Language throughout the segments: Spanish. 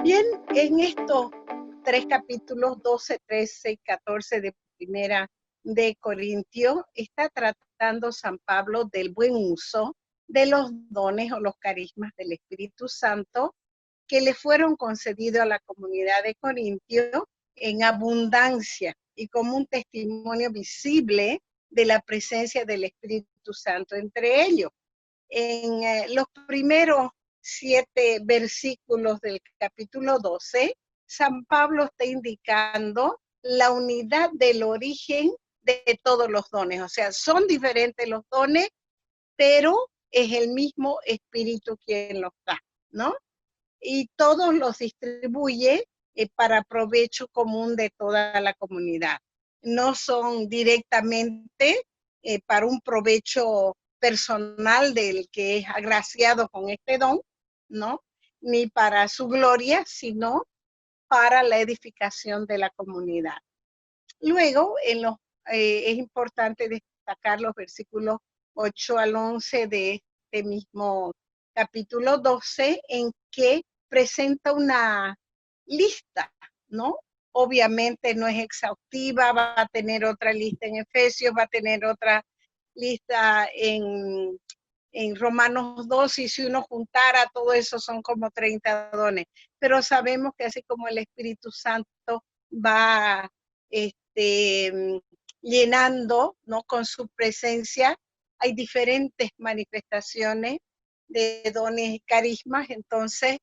Bien, en estos tres capítulos, 12, 13 y 14 de Primera de Corintios, está tratando San Pablo del buen uso de los dones o los carismas del Espíritu Santo que le fueron concedidos a la comunidad de Corintio en abundancia y como un testimonio visible de la presencia del Espíritu Santo entre ellos. En los primeros 7 versículos del capítulo 12, San Pablo está indicando la unidad del origen de todos los dones. O sea, son diferentes los dones, pero es el mismo Espíritu quien los da, ¿no? Y todos los distribuye para provecho común de toda la comunidad. No son directamente para un provecho personal del que es agraciado con este don, ¿no? Ni para su gloria, sino para la edificación de la comunidad. Luego, es importante destacar los versículos 8 al 11 de este mismo capítulo 12, en que presenta una lista, ¿no? Obviamente no es exhaustiva, va a tener otra lista en Efesios, va a tener otra lista en Romanos 2, y si uno juntara todo eso son como 30 dones. Pero sabemos que así como el Espíritu Santo va llenando, ¿no?, con su presencia, hay diferentes manifestaciones de dones y carismas. Entonces,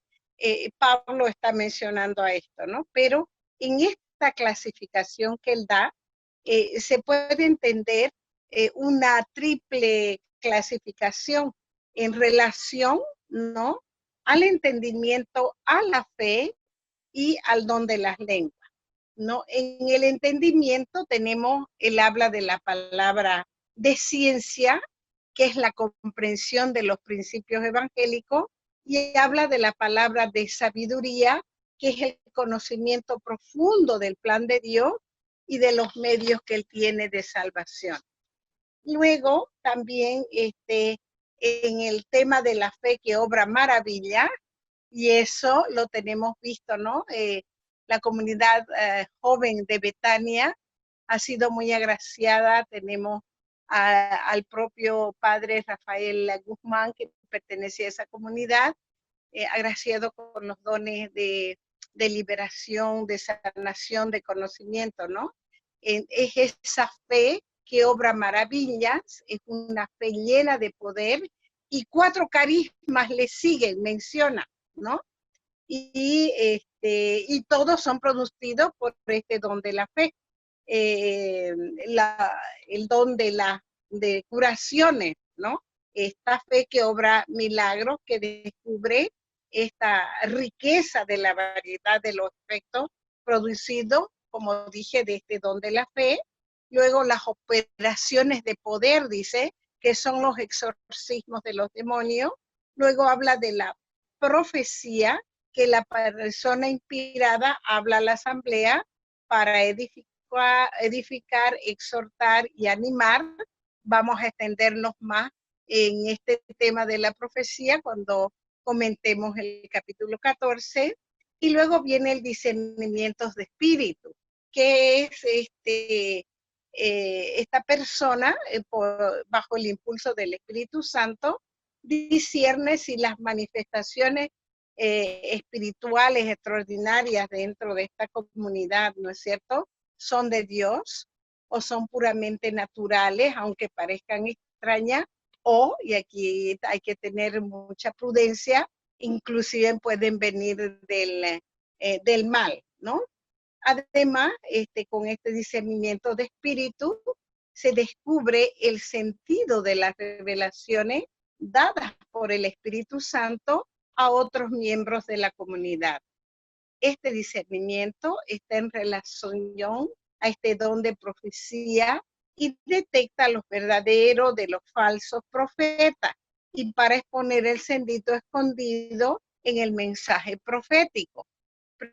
Pablo está mencionando a esto, ¿no? Pero en esta clasificación que él da, se puede entender una triple clasificación en relación, ¿no?, al entendimiento, a la fe y al don de las lenguas, ¿no? En el entendimiento tenemos, él habla de la palabra de ciencia, que es la comprensión de los principios evangélicos, y habla de la palabra de sabiduría, que es el conocimiento profundo del plan de Dios y de los medios que él tiene de salvación. Luego, también en el tema de la fe que obra maravilla, y eso lo tenemos visto, ¿no? La comunidad joven de Betania ha sido muy agraciada. Tenemos al propio padre Rafael Guzmán, que pertenece a esa comunidad, agraciado con los dones de liberación, de sanación, de conocimiento, ¿no? Es esa fe que obra maravillas, es una fe llena de poder, y 4 carismas le siguen, menciona, ¿no? Y todos son producidos por este don de la fe. Eh, el don de curaciones, ¿no? Esta fe que obra milagros, que descubre esta riqueza de la variedad de los efectos producidos, como dije, de este don de la fe. Luego las operaciones de poder, dice, que son los exorcismos de los demonios. Luego habla de la profecía, que la persona inspirada habla a la asamblea para edificar, exhortar y animar. Vamos a extendernos más en este tema de la profecía cuando comentemos el capítulo 14. Y luego viene el discernimiento de espíritu, que es esta persona, bajo el impulso del Espíritu Santo, discierne si las manifestaciones espirituales extraordinarias dentro de esta comunidad, ¿no es cierto?, son de Dios o son puramente naturales, aunque parezcan extrañas, o, y aquí hay que tener mucha prudencia, inclusive pueden venir del mal, ¿no? Además, con este discernimiento de espíritu, se descubre el sentido de las revelaciones dadas por el Espíritu Santo a otros miembros de la comunidad. Este discernimiento está en relación a este don de profecía y detecta los verdaderos de los falsos profetas, y para exponer el sendito escondido en el mensaje profético.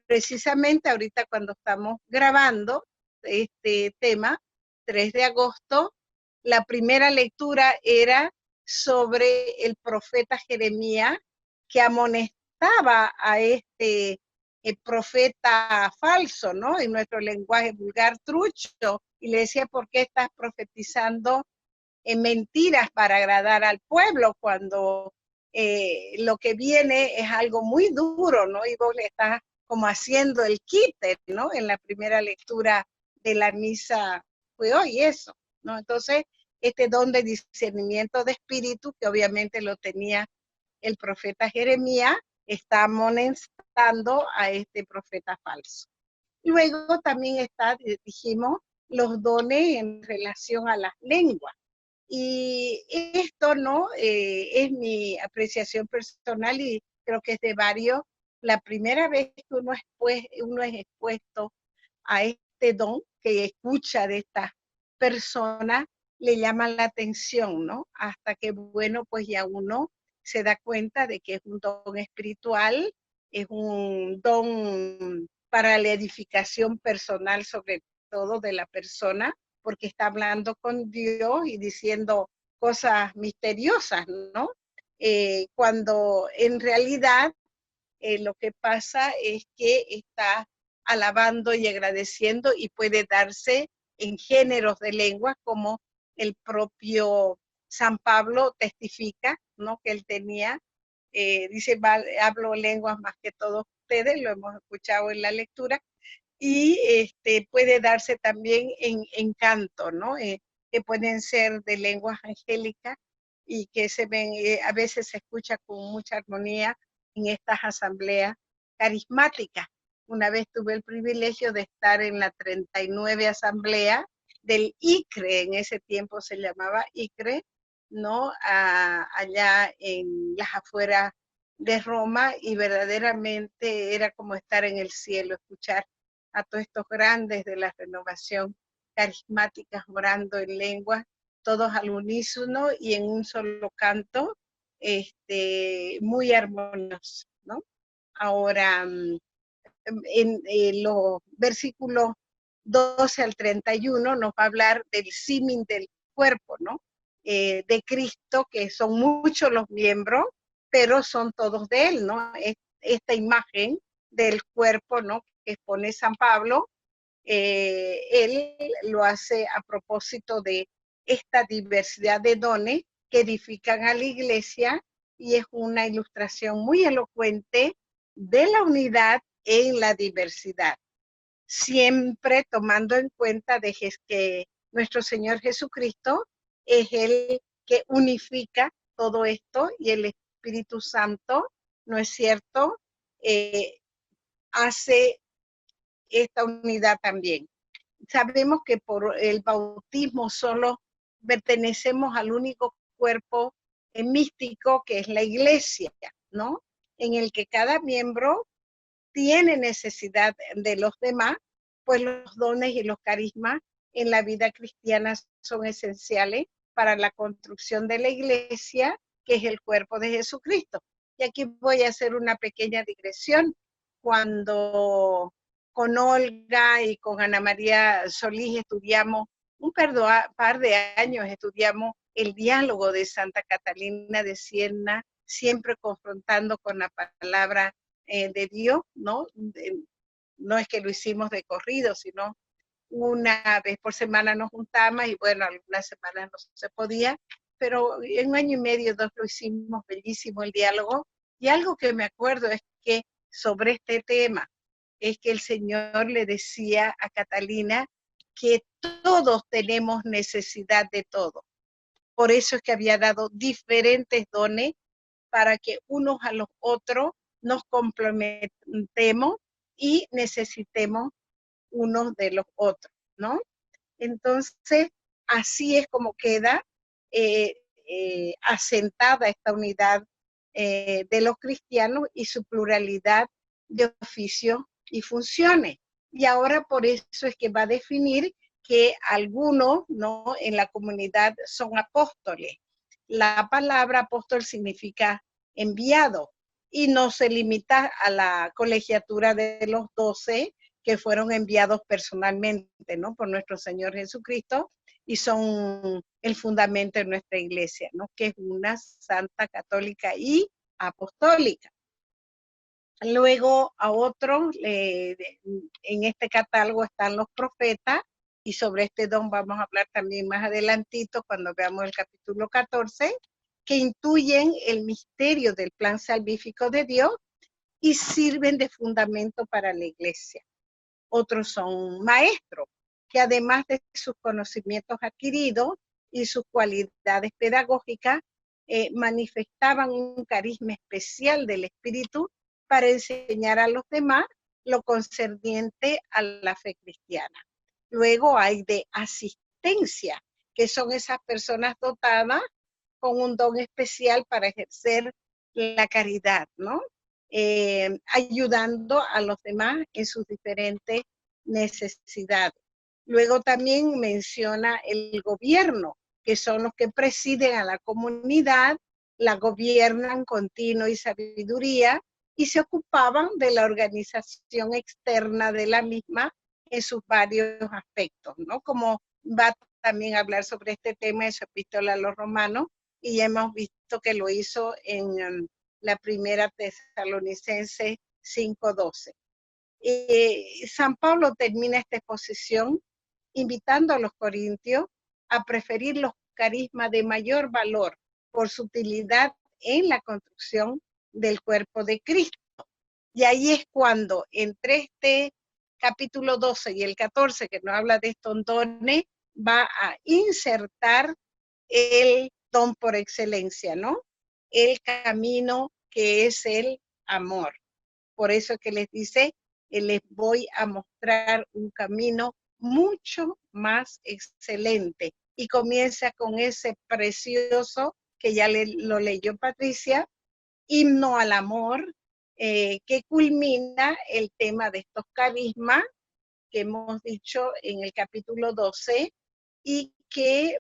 Precisamente ahorita, cuando estamos grabando este tema, 3 de agosto, la primera lectura era sobre el profeta Jeremías, que amonestaba a este profeta falso, ¿no? En nuestro lenguaje vulgar, trucho, y le decía, ¿por qué estás profetizando en mentiras para agradar al pueblo cuando lo que viene es algo muy duro, ¿no? Y vos le estás como haciendo el quite, ¿no? En la primera lectura de la misa fue hoy eso, ¿no? Entonces, este don de discernimiento de espíritu, que obviamente lo tenía el profeta Jeremías, está amonestando a este profeta falso. Luego también está, dijimos, los dones en relación a las lenguas. Y esto, ¿no? Es mi apreciación personal y creo que es de varios. La primera vez que uno es expuesto a este don, que escucha de estas personas, le llama la atención, ¿no? Hasta que, bueno, pues ya uno se da cuenta de que es un don espiritual, es un don para la edificación personal, sobre todo de la persona, porque está hablando con Dios y diciendo cosas misteriosas, ¿no? Cuando en realidad lo que pasa es que está alabando y agradeciendo y puede darse en géneros de lengua como el propio San Pablo testifica, ¿no? Que él tenía, dice, hablo lenguas más que todos ustedes, lo hemos escuchado en la lectura, y puede darse también en canto, ¿no? Que pueden ser de lenguas angélicas y que se ven, a veces se escucha con mucha armonía en estas asambleas carismáticas. Una vez tuve el privilegio de estar en la 39 asamblea del ICRE, en ese tiempo se llamaba ICRE, ¿no? Allá en las afueras de Roma, y verdaderamente era como estar en el cielo, escuchar a todos estos grandes de la renovación carismáticas orando en lengua, todos al unísono y en un solo canto, muy armonioso, ¿no? Ahora, en los versículos 12 al 31 nos va a hablar del símil del cuerpo, ¿no? De Cristo, que son muchos los miembros, pero son todos de Él, ¿no? Esta imagen del cuerpo, ¿no? Que expone San Pablo, él lo hace a propósito de esta diversidad de dones que edifican a la iglesia, y es una ilustración muy elocuente de la unidad en la diversidad, siempre tomando en cuenta de que nuestro Señor Jesucristo es el que unifica todo esto, y el Espíritu Santo, ¿no es cierto?, hace esta unidad también. Sabemos que por el bautismo solo pertenecemos al único cuerpo místico que es la iglesia, ¿no? En el que cada miembro tiene necesidad de los demás, pues los dones y los carismas en la vida cristiana son esenciales para la construcción de la iglesia, que es el cuerpo de Jesucristo. Y aquí voy a hacer una pequeña digresión. Cuando con Olga y con Ana María Solís estudiamos, un par de años estudiamos el diálogo de Santa Catalina de Siena, siempre confrontando con la palabra de Dios, ¿no? No es que lo hicimos de corrido, sino una vez por semana nos juntamos, y bueno, algunas semanas no se podía, pero en un año y medio, dos, lo hicimos bellísimo el diálogo. Y algo que me acuerdo es que sobre este tema, es que el Señor le decía a Catalina que todos tenemos necesidad de todo. Por eso es que había dado diferentes dones para que unos a los otros nos complementemos y necesitemos unos de los otros, ¿no? Entonces, así es como queda asentada esta unidad de los cristianos y su pluralidad de oficios y funciones. Y ahora por eso es que va a definir que algunos, ¿no?, en la comunidad son apóstoles. La palabra apóstol significa enviado, y no se limita a la colegiatura de los 12 que fueron enviados personalmente, ¿no?, por nuestro Señor Jesucristo, y son el fundamento de nuestra iglesia, ¿no?, que es una santa, católica y apostólica. Luego a otros, en este catálogo están los profetas, y sobre este don vamos a hablar también más adelantito cuando veamos el capítulo 14, que intuyen el misterio del plan salvífico de Dios y sirven de fundamento para la iglesia. Otros son maestros, que además de sus conocimientos adquiridos y sus cualidades pedagógicas, manifestaban un carisma especial del Espíritu para enseñar a los demás lo concerniente a la fe cristiana. Luego hay de asistencia, que son esas personas dotadas con un don especial para ejercer la caridad, ¿no? Ayudando a los demás en sus diferentes necesidades. Luego también menciona el gobierno, que son los que presiden a la comunidad, la gobiernan con tino y sabiduría y se ocupaban de la organización externa de la misma en sus varios aspectos, ¿no? Como va también a hablar sobre este tema en su epístola a los romanos, y ya hemos visto que lo hizo en la primera Tesalonicenses 5:12. San Pablo termina esta exposición invitando a los corintios a preferir los carismas de mayor valor por su utilidad en la construcción del cuerpo de Cristo. Y ahí es cuando entre este capítulo 12 y el 14, que nos habla de estos dones, va a insertar el don por excelencia, ¿no? El camino que es el amor. Por eso que les dice, les voy a mostrar un camino mucho más excelente. Y comienza con ese precioso, que ya lo leyó Patricia, himno al amor, que culmina el tema de estos carismas que hemos dicho en el capítulo 12, y que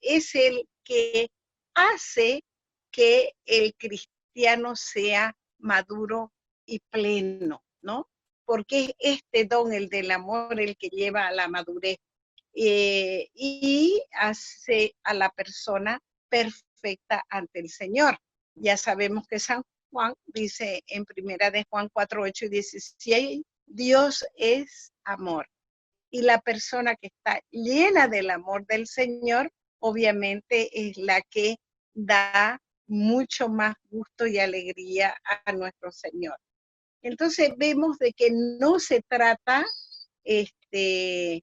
es el que hace que el cristiano sea maduro y pleno, ¿no? Porque es este don, el del amor, el que lleva a la madurez, y hace a la persona perfecta ante el Señor. Ya sabemos que San Juan dice en primera de Juan 4:8 y 16, Dios es amor. Y la persona que está llena del amor del Señor, obviamente es la que da mucho más gusto y alegría a nuestro Señor. Entonces vemos de que no se trata de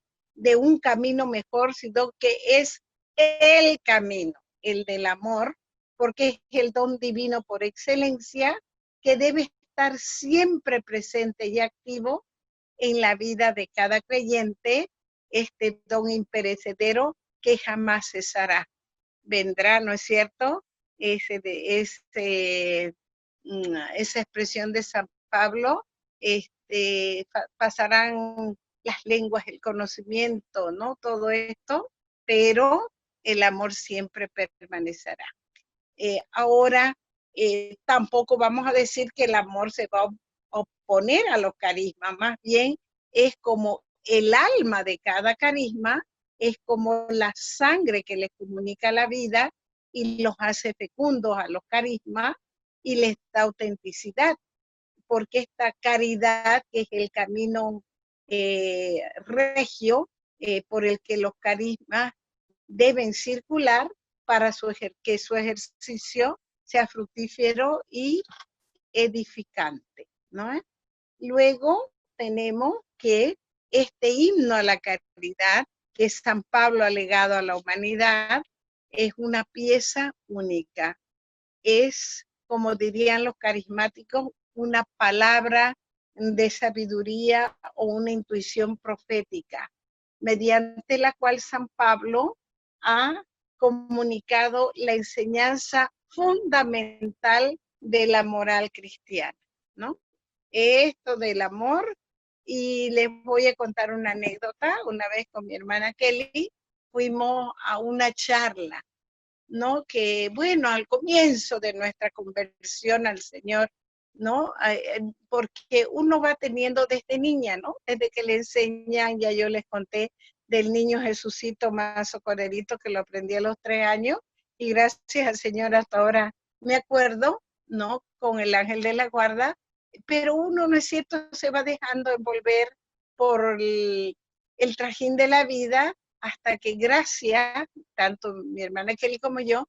un camino mejor, sino que es el camino, el del amor, porque es el don divino por excelencia que debe estar siempre presente y activo en la vida de cada creyente, este don imperecedero que jamás cesará. Vendrá, ¿no es cierto? Esa expresión de San Pablo, pasarán las lenguas, el conocimiento, ¿no? Todo esto, pero el amor siempre permanecerá. Ahora, tampoco vamos a decir que el amor se va a oponer a los carismas, más bien es como el alma de cada carisma, es como la sangre que les comunica la vida y los hace fecundos a los carismas y les da autenticidad, porque esta caridad, que es el camino regio por el que los carismas deben circular para que su ejercicio sea fructífero y edificante, ¿no? Luego tenemos que este himno a la caridad que San Pablo ha legado a la humanidad es una pieza única. Es, como dirían los carismáticos, una palabra de sabiduría o una intuición profética, mediante la cual San Pablo ha comunicado la enseñanza fundamental de la moral cristiana, ¿no? Esto del amor, y les voy a contar una anécdota. Una vez con mi hermana Kelly fuimos a una charla, ¿no? Que, bueno, al comienzo de nuestra conversión al Señor, ¿no? Porque uno va teniendo desde niña, ¿no? Desde que le enseñan, ya yo les conté del niño Jesucito más socorrerito, que lo aprendí a los 3 años, y gracias al Señor hasta ahora me acuerdo ¿no? Con el ángel de la guarda, pero uno, ¿no es cierto?, se va dejando envolver por el trajín de la vida hasta que gracias, tanto mi hermana Kelly como yo,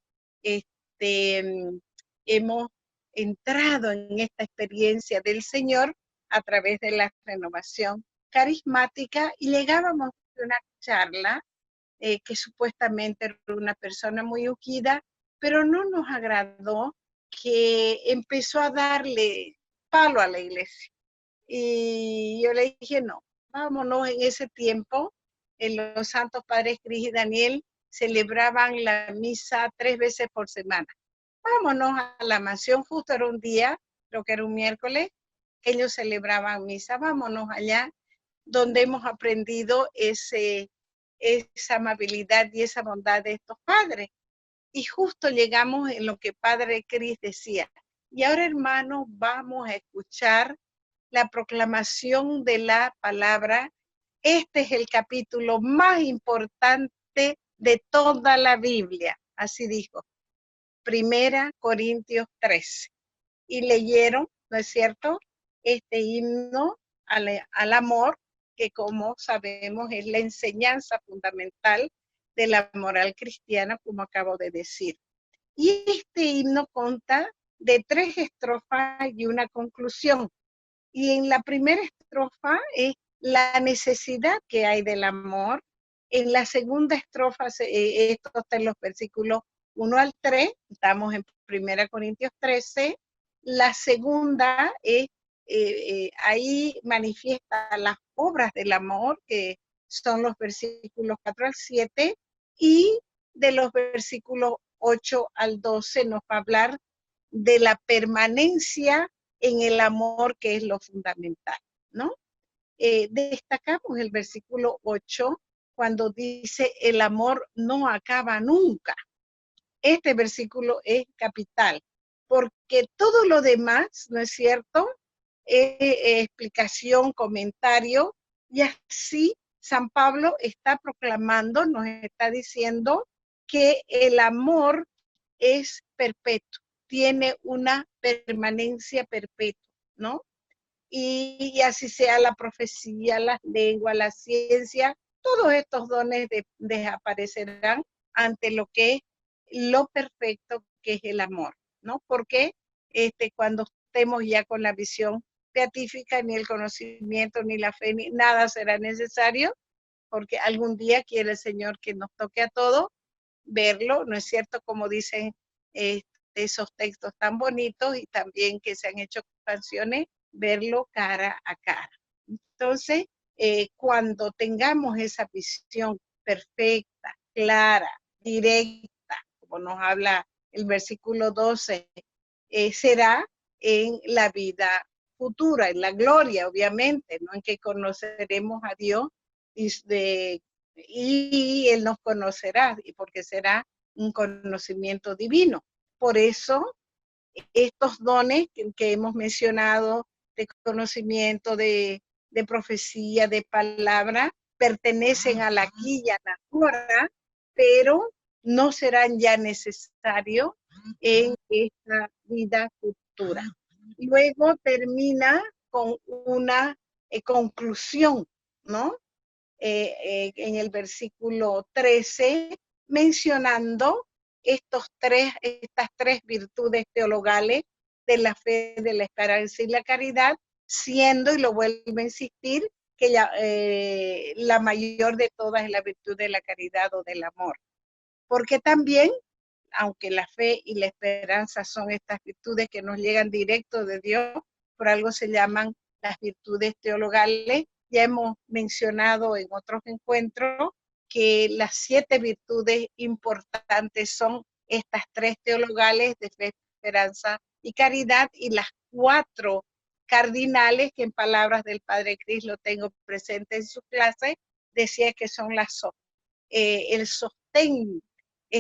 hemos entrado en esta experiencia del Señor a través de la renovación carismática y llegábamos a una charla que supuestamente era una persona muy ungida, pero no nos agradó, que empezó a darle palo a la iglesia. Y yo le dije, no, vámonos. En ese tiempo, en los Santos Padres Cris y Daniel celebraban la misa 3 veces por semana. Vámonos a la mansión, justo era un día, creo que era un miércoles, que ellos celebraban misa. Vámonos allá, donde hemos aprendido esa amabilidad y esa bondad de estos padres. Y justo llegamos en lo que Padre Cris decía. Y ahora, hermanos, vamos a escuchar la proclamación de la palabra. Este es el capítulo más importante de toda la Biblia. Así dijo, 1 Corintios 13. Y leyeron, ¿no es cierto?, este himno al amor, que como sabemos es la enseñanza fundamental de la moral cristiana, como acabo de decir. Y este himno consta de 3 estrofas y una conclusión. Y en la primera estrofa es la necesidad que hay del amor. En la segunda estrofa, esto está en los versículos 1 al 3, estamos en 1 Corintios 13. La segunda es, ahí manifiesta las obras del amor, que son los versículos 4 al 7, y de los versículos 8 al 12 nos va a hablar de la permanencia en el amor, que es lo fundamental, ¿no? Destacamos el versículo 8, cuando dice, el amor no acaba nunca. Este versículo es capital, porque todo lo demás, ¿no es cierto?, explicación, comentario, y así San Pablo está proclamando, nos está diciendo que el amor es perpetuo, tiene una permanencia perpetua, ¿no? Y así sea la profecía, las lenguas, la ciencia, todos estos dones desaparecerán ante lo que es lo perfecto, que es el amor, ¿no? Porque cuando estemos ya con la visión beatífica, ni el conocimiento, ni la fe, ni nada será necesario, porque algún día quiere el Señor que nos toque a todos verlo, ¿no es cierto?, como dicen esos textos tan bonitos, y también que se han hecho canciones, verlo cara a cara. Entonces, cuando tengamos esa visión perfecta, clara, directa, como nos habla el versículo 12, será en la vida futura, en la gloria, obviamente, ¿no?, en que conoceremos a Dios y Él nos conocerá, y porque será un conocimiento divino. Por eso, estos dones que hemos mencionado, de conocimiento, de profecía, de palabra, pertenecen a la aquí y a la ahora, pero no serán ya necesarios en esta vida futura. Luego termina con una conclusión, ¿no? En el versículo 13, mencionando estas tres virtudes teologales de la fe, de la esperanza y la caridad, siendo, y lo vuelvo a insistir, que la mayor de todas es la virtud de la caridad o del amor. Porque también, aunque la fe y la esperanza son estas virtudes que nos llegan directo de Dios, por algo se llaman las virtudes teologales. Ya hemos mencionado en otros encuentros que las 7 virtudes importantes son estas 3 teologales de fe, esperanza y caridad, y las 4 cardinales, que en palabras del Padre Cris lo tengo presente en su clase, decía que son el sostén,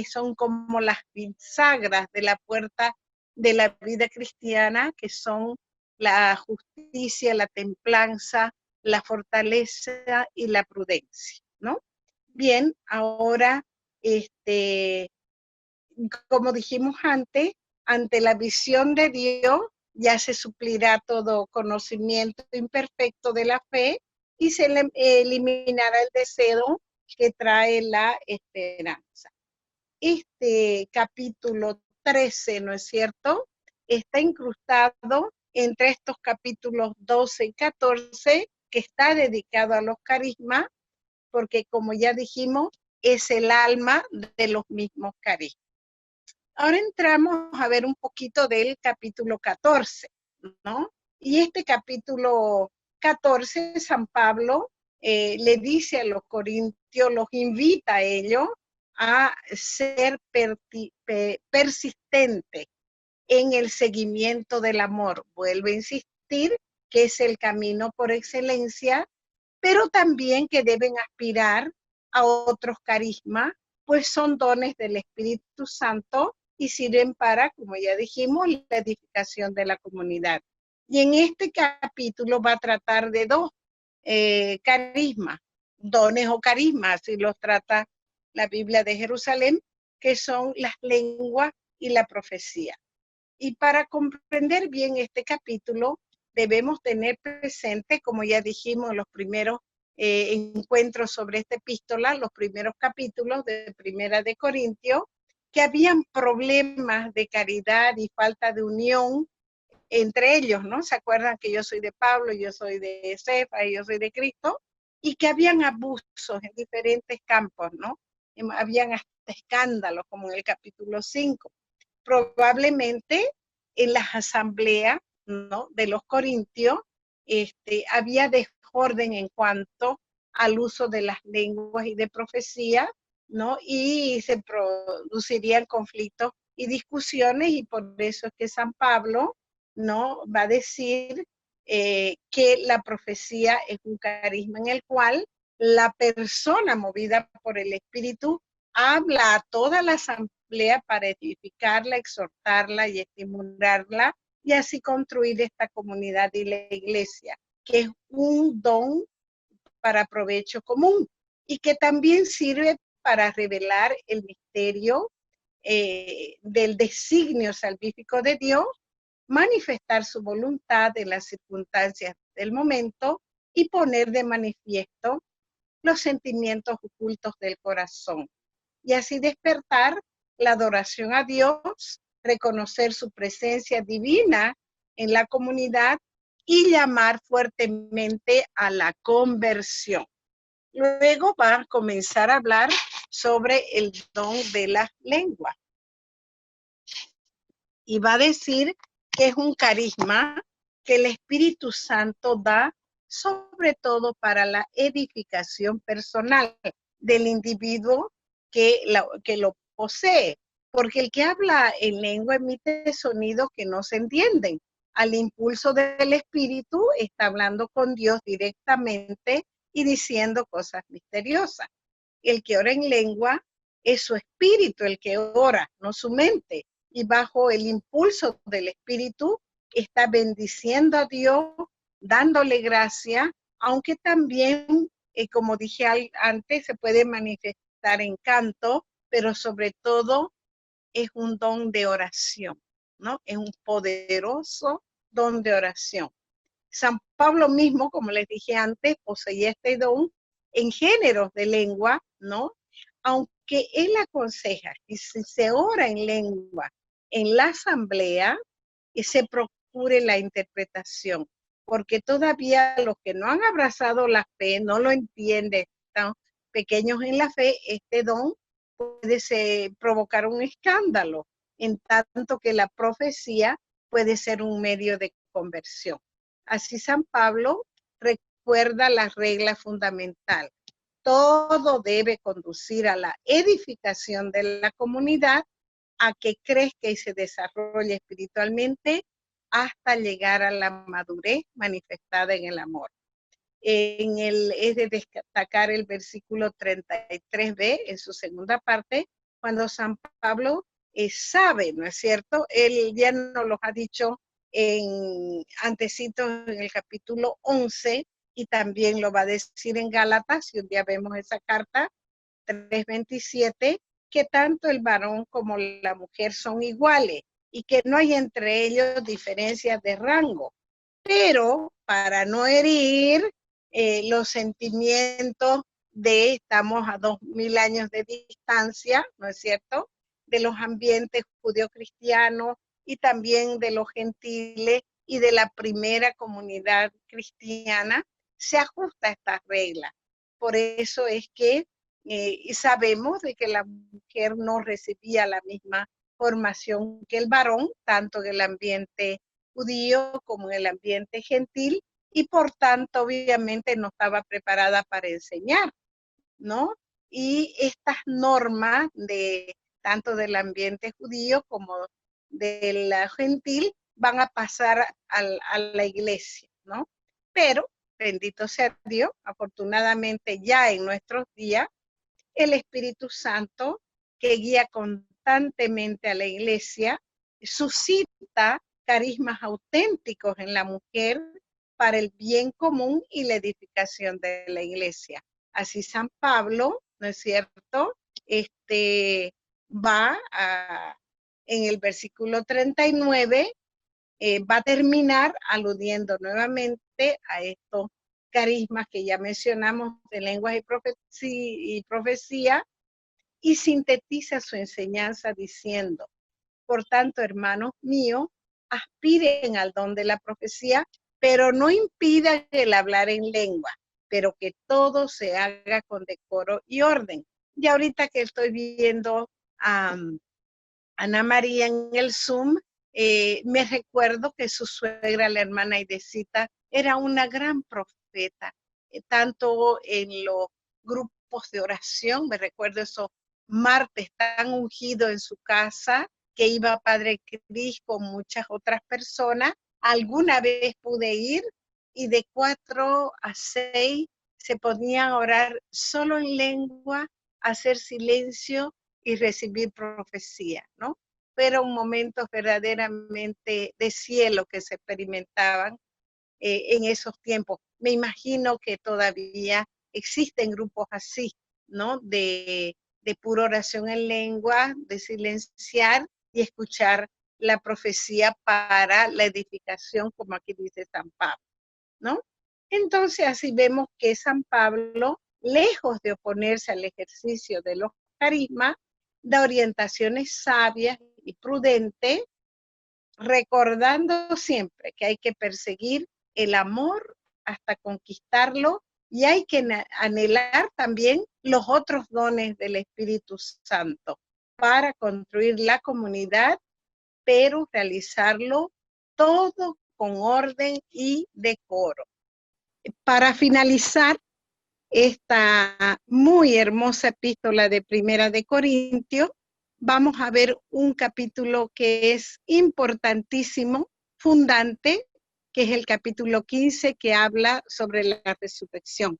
son como las bisagras de la puerta de la vida cristiana, que son la justicia, la templanza, la fortaleza y la prudencia, ¿no? Bien, ahora, como dijimos antes, ante la visión de Dios ya se suplirá todo conocimiento imperfecto de la fe y se eliminará el deseo que trae la esperanza. Este capítulo 13, ¿no es cierto?, está incrustado entre estos capítulos 12 y 14, que está dedicado a los carismas, porque como ya dijimos, es el alma de los mismos carismas. Ahora entramos a ver un poquito del capítulo 14, ¿no? Y este capítulo 14, San Pablo le dice a los corintios, los invita a ellos a ser persistente en el seguimiento del amor. Vuelve a insistir que es el camino por excelencia, pero también que deben aspirar a otros carismas, pues son dones del Espíritu Santo y sirven para, como ya dijimos, la edificación de la comunidad. Y en este capítulo va a tratar de dos carismas, dones o carismas, así los trata la Biblia de Jerusalén, que son las lenguas y la profecía. Y para comprender bien este capítulo, debemos tener presente, como ya dijimos, los primeros encuentros sobre esta epístola, los primeros capítulos de Primera de Corintios, que habían problemas de caridad y falta de unión entre ellos, ¿no? ¿Se acuerdan que yo soy de Pablo, yo soy de Cefa y yo soy de Cristo? Y que habían abusos en diferentes campos, ¿no? Habían hasta escándalos, como en el capítulo 5. Probablemente en las asambleas, ¿no?, de los corintios había desorden en cuanto al uso de las lenguas y de profecía, ¿no? Y se producirían conflictos y discusiones, y por eso es que San Pablo, ¿no?, va a decir que la profecía es un carisma en el cual la persona movida por el Espíritu habla a toda la asamblea para edificarla, exhortarla y estimularla, y así construir esta comunidad y la iglesia, que es un don para provecho común y que también sirve para revelar el misterio del designio salvífico de Dios, manifestar su voluntad en las circunstancias del momento y poner de manifiesto los sentimientos ocultos del corazón, y así despertar la adoración a Dios, reconocer su presencia divina en la comunidad y llamar fuertemente a la conversión. Luego va a comenzar a hablar sobre el don de las lenguas y va a decir que es un carisma que el Espíritu Santo da sobre todo para la edificación personal del individuo que lo posee, porque el que habla en lengua emite sonidos que no se entienden. Al impulso del Espíritu está hablando con Dios directamente y diciendo cosas misteriosas. El que ora en lengua es su espíritu el que ora, no su mente, y bajo el impulso del Espíritu está bendiciendo a Dios, dándole gracia, aunque también, como dije antes, se puede manifestar en canto, pero sobre todo es un don de oración, ¿no? Es un poderoso don de oración. San Pablo mismo, como les dije antes, poseía este don en géneros de lengua, ¿no? Aunque él aconseja que si se ora en lengua en la asamblea, que se procure la interpretación, porque todavía los que no han abrazado la fe, no lo entienden, están pequeños en la fe, este don puede provocar un escándalo, en tanto que la profecía puede ser un medio de conversión. Así San Pablo recuerda la regla fundamental. Todo debe conducir a la edificación de la comunidad, a que crezca y se desarrolle espiritualmente hasta llegar a la madurez manifestada en el amor. Es de destacar el versículo 33b en su segunda parte, cuando San Pablo sabe, ¿no es cierto? Él ya nos lo ha dicho antecito en el capítulo 11, y también lo va a decir en Gálatas, y un día vemos esa carta, 3:27, que tanto el varón como la mujer son iguales y que no hay entre ellos diferencias de rango. Pero para no herir los sentimientos estamos a 2000 años de distancia, ¿no es cierto?, de los ambientes judeocristianos y también de los gentiles y de la primera comunidad cristiana, se ajusta a estas reglas. Por eso es que sabemos de que la mujer no recibía la misma formación que el varón, tanto en el ambiente judío como en el ambiente gentil, y por tanto obviamente no estaba preparada para enseñar, ¿no? Y estas normas de tanto del ambiente judío como del gentil van a pasar a la iglesia, ¿no? Pero, bendito sea Dios, afortunadamente ya en nuestros días, el Espíritu Santo, que guía constantemente a la iglesia, suscita carismas auténticos en la mujer para el bien común y la edificación de la iglesia. Así San Pablo, ¿no es cierto?, en el versículo 39, va a terminar aludiendo nuevamente a estos carismas que ya mencionamos de lenguas y profecía, y sintetiza su enseñanza diciendo: por tanto, hermanos míos, aspiren al don de la profecía, pero no impidan el hablar en lengua, pero que todo se haga con decoro y orden. Y ahorita que estoy viendo a Ana María en el Zoom, me recuerdo que su suegra, la hermana Idesita, era una gran profeta, tanto en los grupos de oración, me recuerdo esos martes tan ungidos en su casa, que iba Padre Cris con muchas otras personas. Alguna vez pude ir y de 4 a 6 se ponían a orar solo en lengua, hacer silencio y recibir profecía, ¿no? Fueron momentos verdaderamente de cielo que se experimentaban en esos tiempos. Me imagino que todavía existen grupos así, ¿no? De pura oración en lengua, de silenciar y escuchar la profecía para la edificación, como aquí dice San Pablo, ¿no? Entonces así vemos que San Pablo, lejos de oponerse al ejercicio de los carismas, da orientaciones sabias y prudentes, recordando siempre que hay que perseguir el amor hasta conquistarlo, y hay que anhelar también los otros dones del Espíritu Santo para construir la comunidad, pero realizarlo todo con orden y decoro. Para finalizar esta muy hermosa epístola de Primera de Corintios, vamos a ver un capítulo que es importantísimo, fundante, que es el capítulo 15, que habla sobre la resurrección.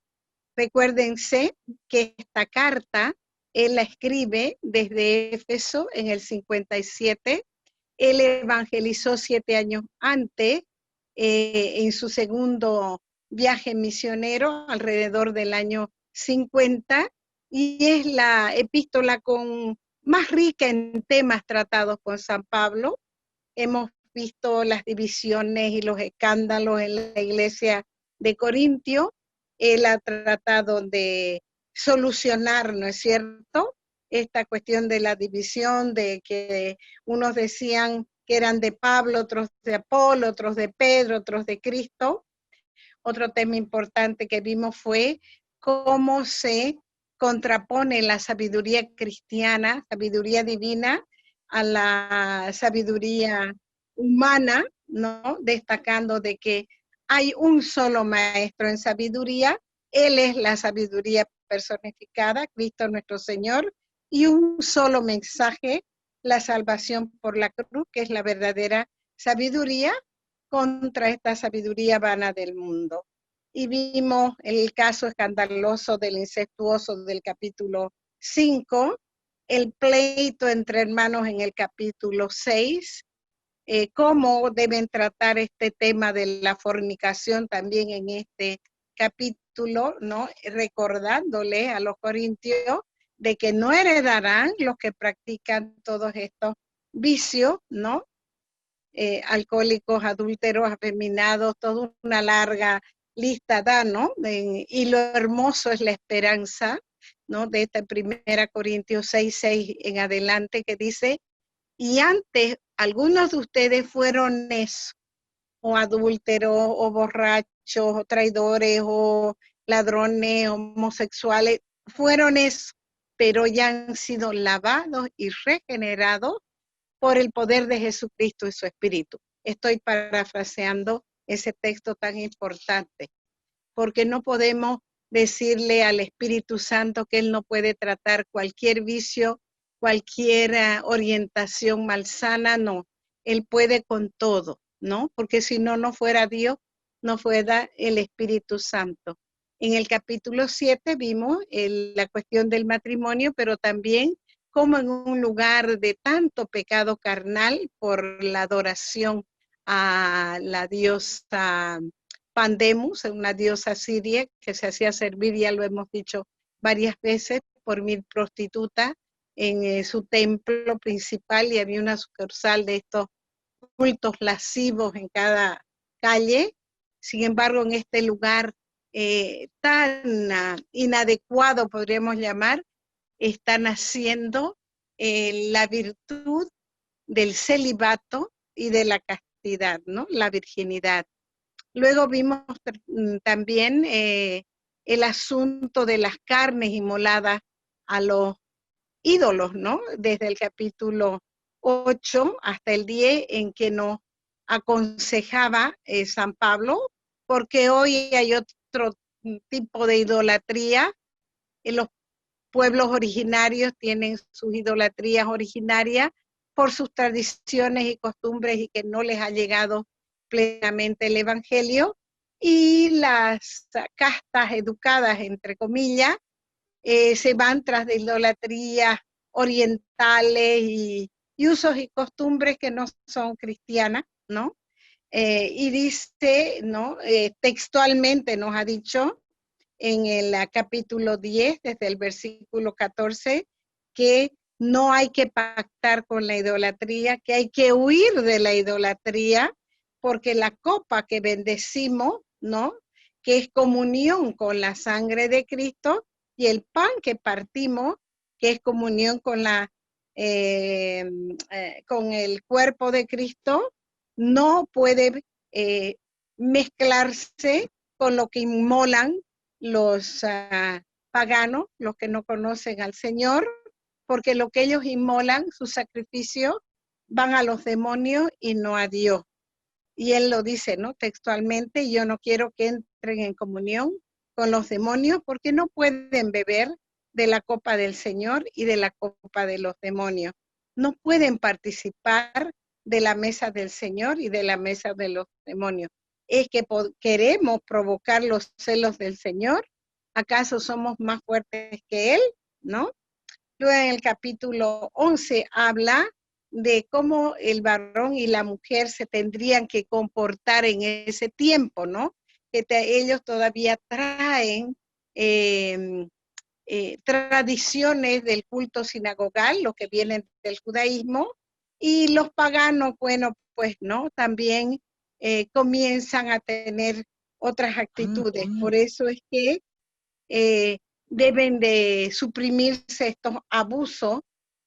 Recuérdense que esta carta él la escribe desde Éfeso en el 57. Él evangelizó 7 años antes, en su segundo viaje misionero, alrededor del año 50, y es la epístola más rica en temas tratados con San Pablo. Hemos visto las divisiones y los escándalos en la iglesia de Corintio. Él ha tratado de solucionar, ¿no es cierto?, esta cuestión de la división, de que unos decían que eran de Pablo, otros de Apolo, otros de Pedro, otros de Cristo. Otro tema importante que vimos fue cómo se contrapone la sabiduría cristiana, sabiduría divina, a la sabiduría humana, ¿no? Destacando de que hay un solo maestro en sabiduría, él es la sabiduría personificada, Cristo nuestro Señor, y un solo mensaje, la salvación por la cruz, que es la verdadera sabiduría, contra esta sabiduría vana del mundo. Y vimos el caso escandaloso del incestuoso del capítulo 5, el pleito entre hermanos en el capítulo 6, cómo deben tratar este tema de la fornicación también en este capítulo, ¿no? Recordándole a los corintios de que no heredarán los que practican todos estos vicios, ¿no? alcohólicos, adúlteros, afeminados, toda una larga lista da, ¿no? Y lo hermoso es la esperanza, ¿no? De esta 1 Corintios 6:6 en adelante, que dice, y antes algunos de ustedes fueron eso, o adúlteros, o borrachos, o traidores, o ladrones, homosexuales, fueron eso, pero ya han sido lavados y regenerados por el poder de Jesucristo y su Espíritu. Estoy parafraseando ese texto tan importante, porque no podemos decirle al Espíritu Santo que Él no puede tratar cualquier vicio, cualquier orientación malsana, no. Él puede con todo, ¿no? Porque si no, no fuera Dios, no fuera el Espíritu Santo. En el capítulo 7 vimos la cuestión del matrimonio, pero también como en un lugar de tanto pecado carnal por la adoración a la diosa Pandemos, una diosa siria que se hacía servir, ya lo hemos dicho varias veces, por 1000 prostitutas en su templo principal, y había una sucursal de estos cultos lascivos en cada calle. Sin embargo, en este lugar tan inadecuado, podríamos llamar, están haciendo la virtud del celibato y de la castidad, ¿no? La virginidad. Luego vimos también el asunto de las carnes inmoladas a los ídolos, ¿no? Desde el capítulo 8 hasta el 10, en que nos aconsejaba San Pablo, porque hoy hay otro tipo de idolatría. En los pueblos originarios tienen sus idolatrías originarias por sus tradiciones y costumbres, y que no les ha llegado plenamente el Evangelio, y las castas educadas, entre comillas, se van tras de idolatrías orientales y usos y costumbres que no son cristianas, ¿no? Y dice, ¿no? Textualmente nos ha dicho en el capítulo 10, desde el versículo 14, que no hay que pactar con la idolatría, que hay que huir de la idolatría, porque la copa que bendecimos, ¿no? Que es comunión con la sangre de Cristo, y el pan que partimos, que es comunión con con el cuerpo de Cristo, no puede mezclarse con lo que inmolan los paganos, los que no conocen al Señor, porque lo que ellos inmolan, su sacrificio, van a los demonios y no a Dios. Y él lo dice, ¿no? Textualmente, yo no quiero que entren en comunión con los demonios, porque no pueden beber de la copa del Señor y de la copa de los demonios. No pueden participar de la mesa del Señor y de la mesa de los demonios. Es que queremos provocar los celos del Señor. ¿Acaso somos más fuertes que Él? ¿No? Luego en el capítulo 11 habla de cómo el varón y la mujer se tendrían que comportar en ese tiempo, ¿no? Que ellos todavía traen tradiciones del culto sinagogal, lo que vienen del judaísmo, y los paganos, bueno, pues no, también comienzan a tener otras actitudes. Por eso es que deben de suprimirse estos abusos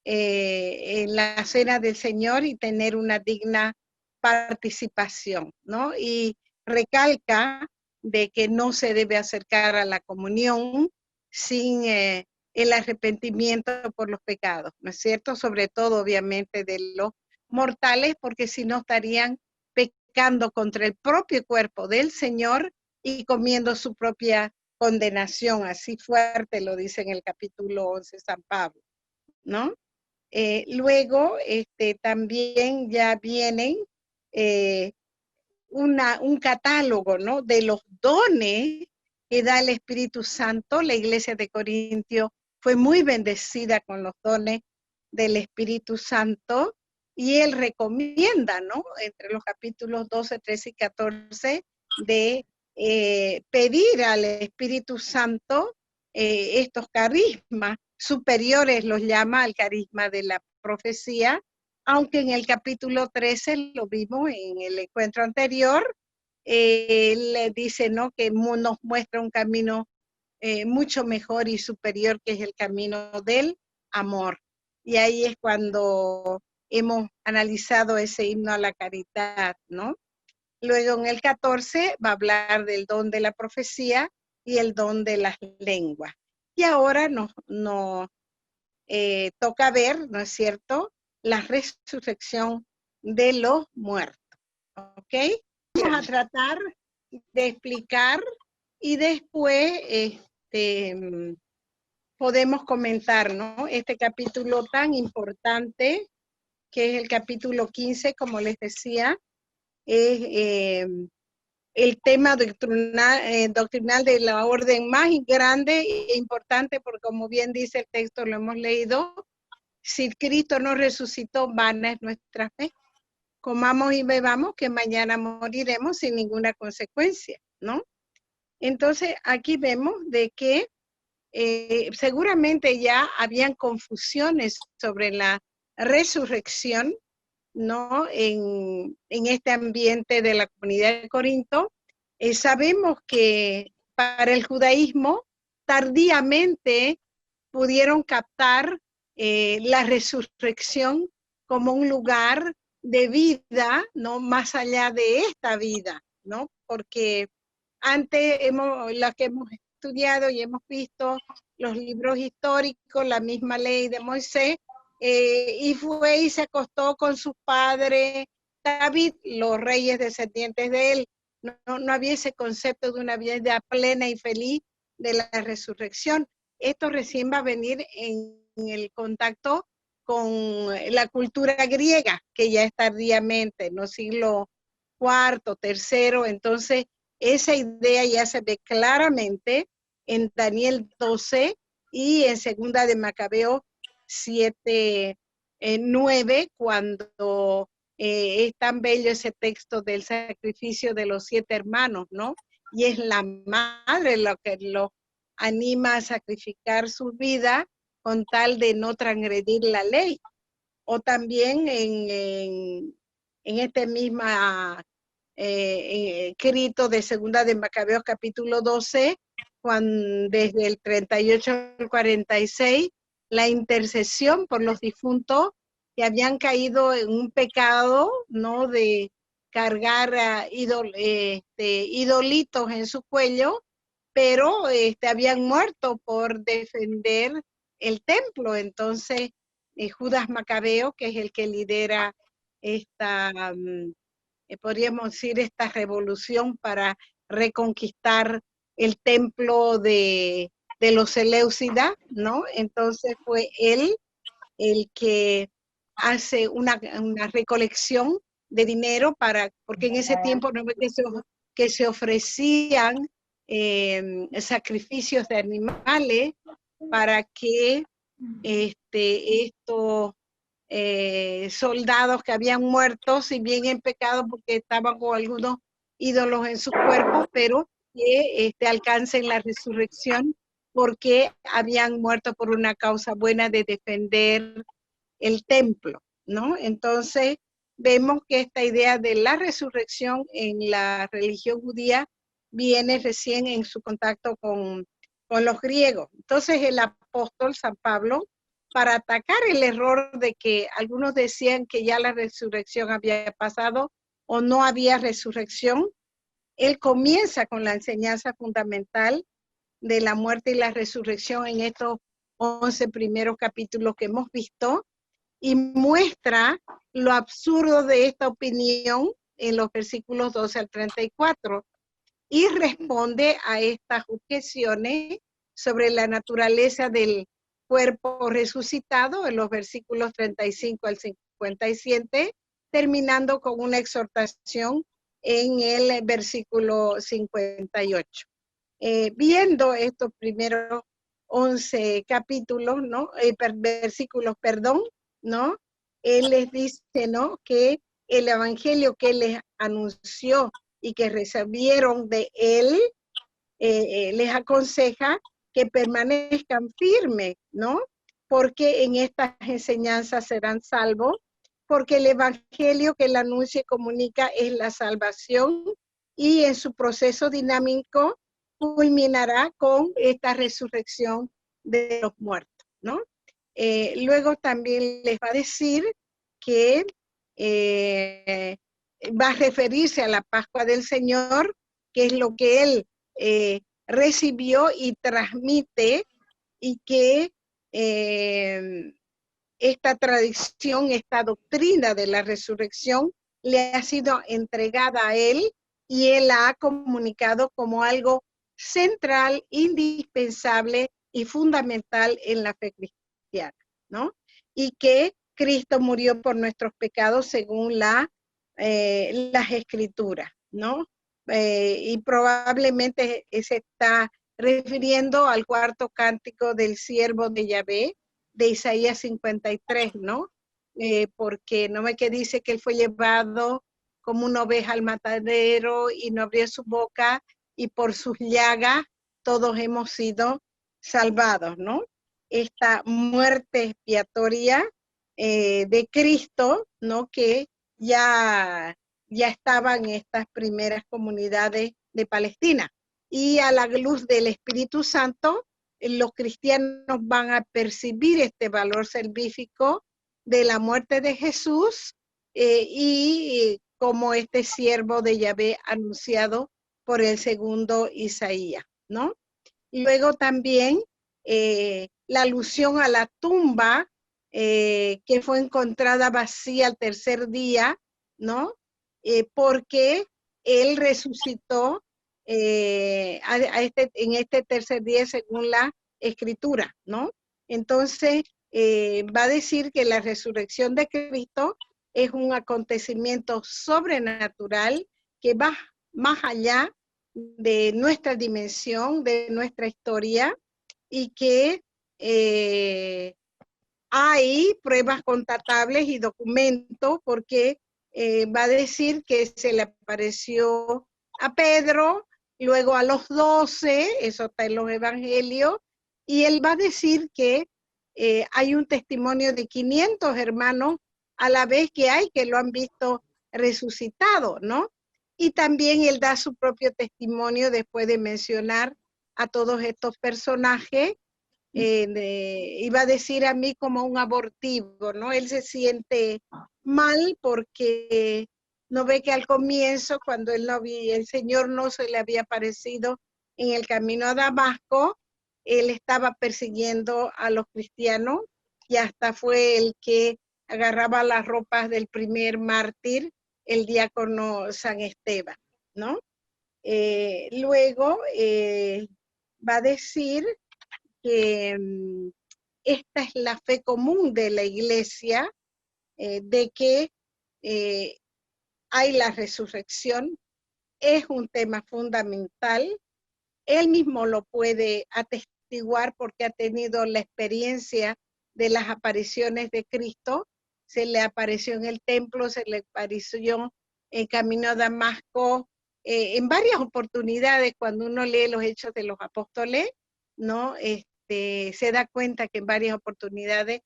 en la cena del Señor y tener una digna participación, ¿no? Y recalca de que no se debe acercar a la comunión sin el arrepentimiento por los pecados, ¿no es cierto? Sobre todo, obviamente, de los mortales, porque si no estarían pecando contra el propio cuerpo del Señor y comiendo su propia condenación, así fuerte lo dice en el capítulo 11 San Pablo, ¿no? Luego, también ya vienen un catálogo, ¿no? De los dones que da el Espíritu Santo. La iglesia de Corintio fue muy bendecida con los dones del Espíritu Santo, y él recomienda, ¿no? Entre los capítulos 12, 13 y 14, de pedir al Espíritu Santo estos carismas superiores, los llama al carisma de la profecía, aunque en el capítulo 13 lo vimos en el encuentro anterior, él dice, ¿no?, que nos muestra un camino mucho mejor y superior, que es el camino del amor. Y ahí es cuando hemos analizado ese himno a la caridad, ¿no? Luego en el 14 va a hablar del don de la profecía y el don de las lenguas. Y ahora nos toca ver, ¿no es cierto?, la resurrección de los muertos, ¿ok? Vamos a tratar de explicar y después podemos comentar, ¿no?, este capítulo tan importante, que es el capítulo 15, como les decía, es el tema doctrinal de la orden más grande e importante, porque como bien dice el texto, lo hemos leído, si Cristo no resucitó, vana es nuestra fe. Comamos y bebamos, que mañana moriremos sin ninguna consecuencia, ¿no? Entonces, aquí vemos de que seguramente ya habían confusiones sobre la resurrección, ¿no?, en este ambiente de la comunidad de Corinto. Sabemos que para el judaísmo tardíamente pudieron captar la resurrección como un lugar de vida, ¿no?, más allá de esta vida, ¿no? Porque antes las que hemos estudiado y hemos visto los libros históricos, la misma ley de Moisés, y fue y se acostó con sus padres, David, los reyes descendientes de él. No había ese concepto de una vida plena y feliz de la resurrección. Esto recién va a venir en el contacto con la cultura griega, que ya es tardíamente, ¿no?, siglo IV, III. Entonces, esa idea ya se ve claramente en Daniel 12 y en Segunda de Macabeo 7, 9, cuando es tan bello ese texto del sacrificio de los 7 hermanos, ¿no? Y es la madre lo que los anima a sacrificar su vida con tal de no transgredir la ley. O también en este mismo escrito de Segunda de Macabeos capítulo 12, cuando, desde el 38 al 46, la intercesión por los difuntos que habían caído en un pecado, ¿no?, de cargar idolitos en su cuello, pero habían muerto por defender el templo. Entonces, Judas Macabeo, que es el que lidera esta, podríamos decir, esta revolución para reconquistar el templo de los Seleucidas, ¿no? Entonces fue él el que hace una recolección de dinero porque en ese tiempo no es que se ofrecían sacrificios de animales para que estos soldados que habían muerto, si bien en pecado porque estaban con algunos ídolos en sus cuerpos, pero que alcancen la resurrección porque habían muerto por una causa buena de defender el templo, ¿no? Entonces, vemos que esta idea de la resurrección en la religión judía viene recién en su contacto con los griegos. Entonces, el apóstol San Pablo, para atacar el error de que algunos decían que ya la resurrección había pasado o no había resurrección, él comienza con la enseñanza fundamental de la muerte y la resurrección en estos 11 primeros capítulos que hemos visto, y muestra lo absurdo de esta opinión en los versículos 12 al 34, y responde a estas objeciones sobre la naturaleza del cuerpo resucitado en los versículos 35 al 57, terminando con una exhortación en el versículo 58. Viendo estos primeros 11 capítulos, ¿no? Versículos, perdón, ¿no? Él les dice, ¿no?, que el evangelio que él les anunció y que recibieron de él, les aconseja que permanezcan firmes, ¿no? Porque en estas enseñanzas serán salvos, porque el evangelio que él anuncia y comunica es la salvación, y en su proceso dinámico culminará con esta resurrección de los muertos, ¿no? Luego también les va a decir que va a referirse a la Pascua del Señor, que es lo que él recibió y transmite, y que esta tradición, esta doctrina de la resurrección le ha sido entregada a él, y él la ha comunicado como algo central, indispensable y fundamental en la fe cristiana, ¿no? Y que Cristo murió por nuestros pecados según las escrituras, ¿no? Y probablemente se está refiriendo al cuarto cántico del siervo de Yahvé, de Isaías 53, ¿no? Porque no ve que dice que él fue llevado como una oveja al matadero y no abrió su boca, y por sus llagas todos hemos sido salvados, ¿no? Esta muerte expiatoria de Cristo, ¿no? Que ya estaban estas primeras comunidades de Palestina. Y a la luz del Espíritu Santo, los cristianos van a percibir este valor salvífico de la muerte de Jesús, y como este siervo de Yahvé anunciado por el segundo Isaías, ¿no? Luego también la alusión a la tumba que fue encontrada vacía al tercer día, ¿no? Porque él resucitó en este tercer día según la escritura, ¿no? Entonces, va a decir que la resurrección de Cristo es un acontecimiento sobrenatural que va más allá de nuestra dimensión, de nuestra historia, y que hay pruebas constatables y documentos, porque va a decir que se le apareció a Pedro, luego a los 12, eso está en los evangelios, y él va a decir que hay un testimonio de 500 hermanos a la vez que hay que lo han visto resucitado, ¿no? Y también él da su propio testimonio después de mencionar a todos estos personajes. Iba a decir a mí como un abortivo, ¿no? Él se siente mal porque no ve que al comienzo, cuando él no vi, el Señor no se le había aparecido en el camino a Damasco, él estaba persiguiendo a los cristianos, y hasta fue el que agarraba las ropas del primer mártir, el diácono San Esteban, ¿no? Luego va a decir que esta es la fe común de la iglesia, de que hay la resurrección, es un tema fundamental. Él mismo lo puede atestiguar porque ha tenido la experiencia de las apariciones de Cristo. Se le apareció en el templo, se le apareció en camino a Damasco, en varias oportunidades. Cuando uno lee los Hechos de los Apóstoles, ¿no? Se da cuenta que en varias oportunidades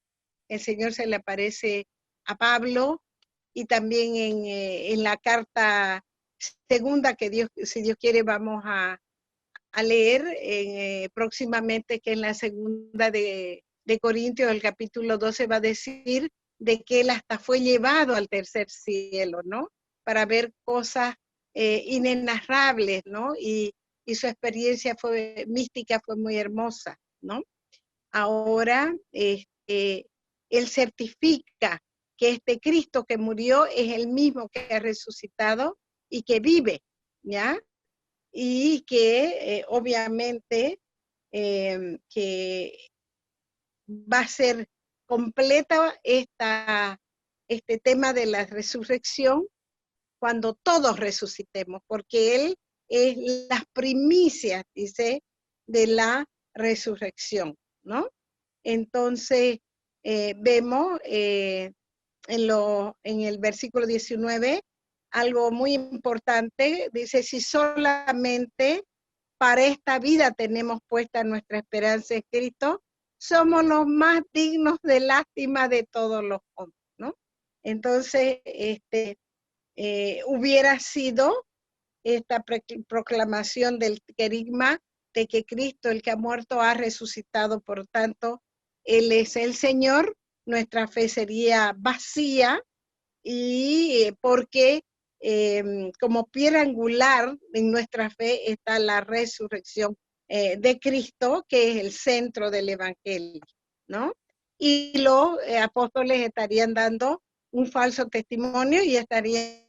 el Señor se le aparece a Pablo, y también en la carta segunda que Dios, si Dios quiere, vamos a leer próximamente, que en la segunda de Corintios, el capítulo 12, va a decir de que él hasta fue llevado al tercer cielo, ¿no? Para ver cosas inenarrables, ¿no? Y su experiencia mística fue muy hermosa, ¿no? Ahora, él certifica que este Cristo que murió es el mismo que ha resucitado y que vive, ¿ya? Y que obviamente que va a ser completa este tema de la resurrección cuando todos resucitemos, porque Él es las primicias, dice, de la resurrección, ¿no? Entonces, vemos en el versículo 19 algo muy importante. Dice, si solamente para esta vida tenemos puesta nuestra esperanza en Cristo, somos los más dignos de lástima de todos los hombres, ¿no? Entonces, hubiera sido esta proclamación del querigma de que Cristo, el que ha muerto, ha resucitado, por tanto, Él es el Señor, nuestra fe sería vacía, y porque como piedra angular en nuestra fe está la resurrección de Cristo, que es el centro del Evangelio, ¿no? Y los apóstoles estarían dando un falso testimonio y estarían,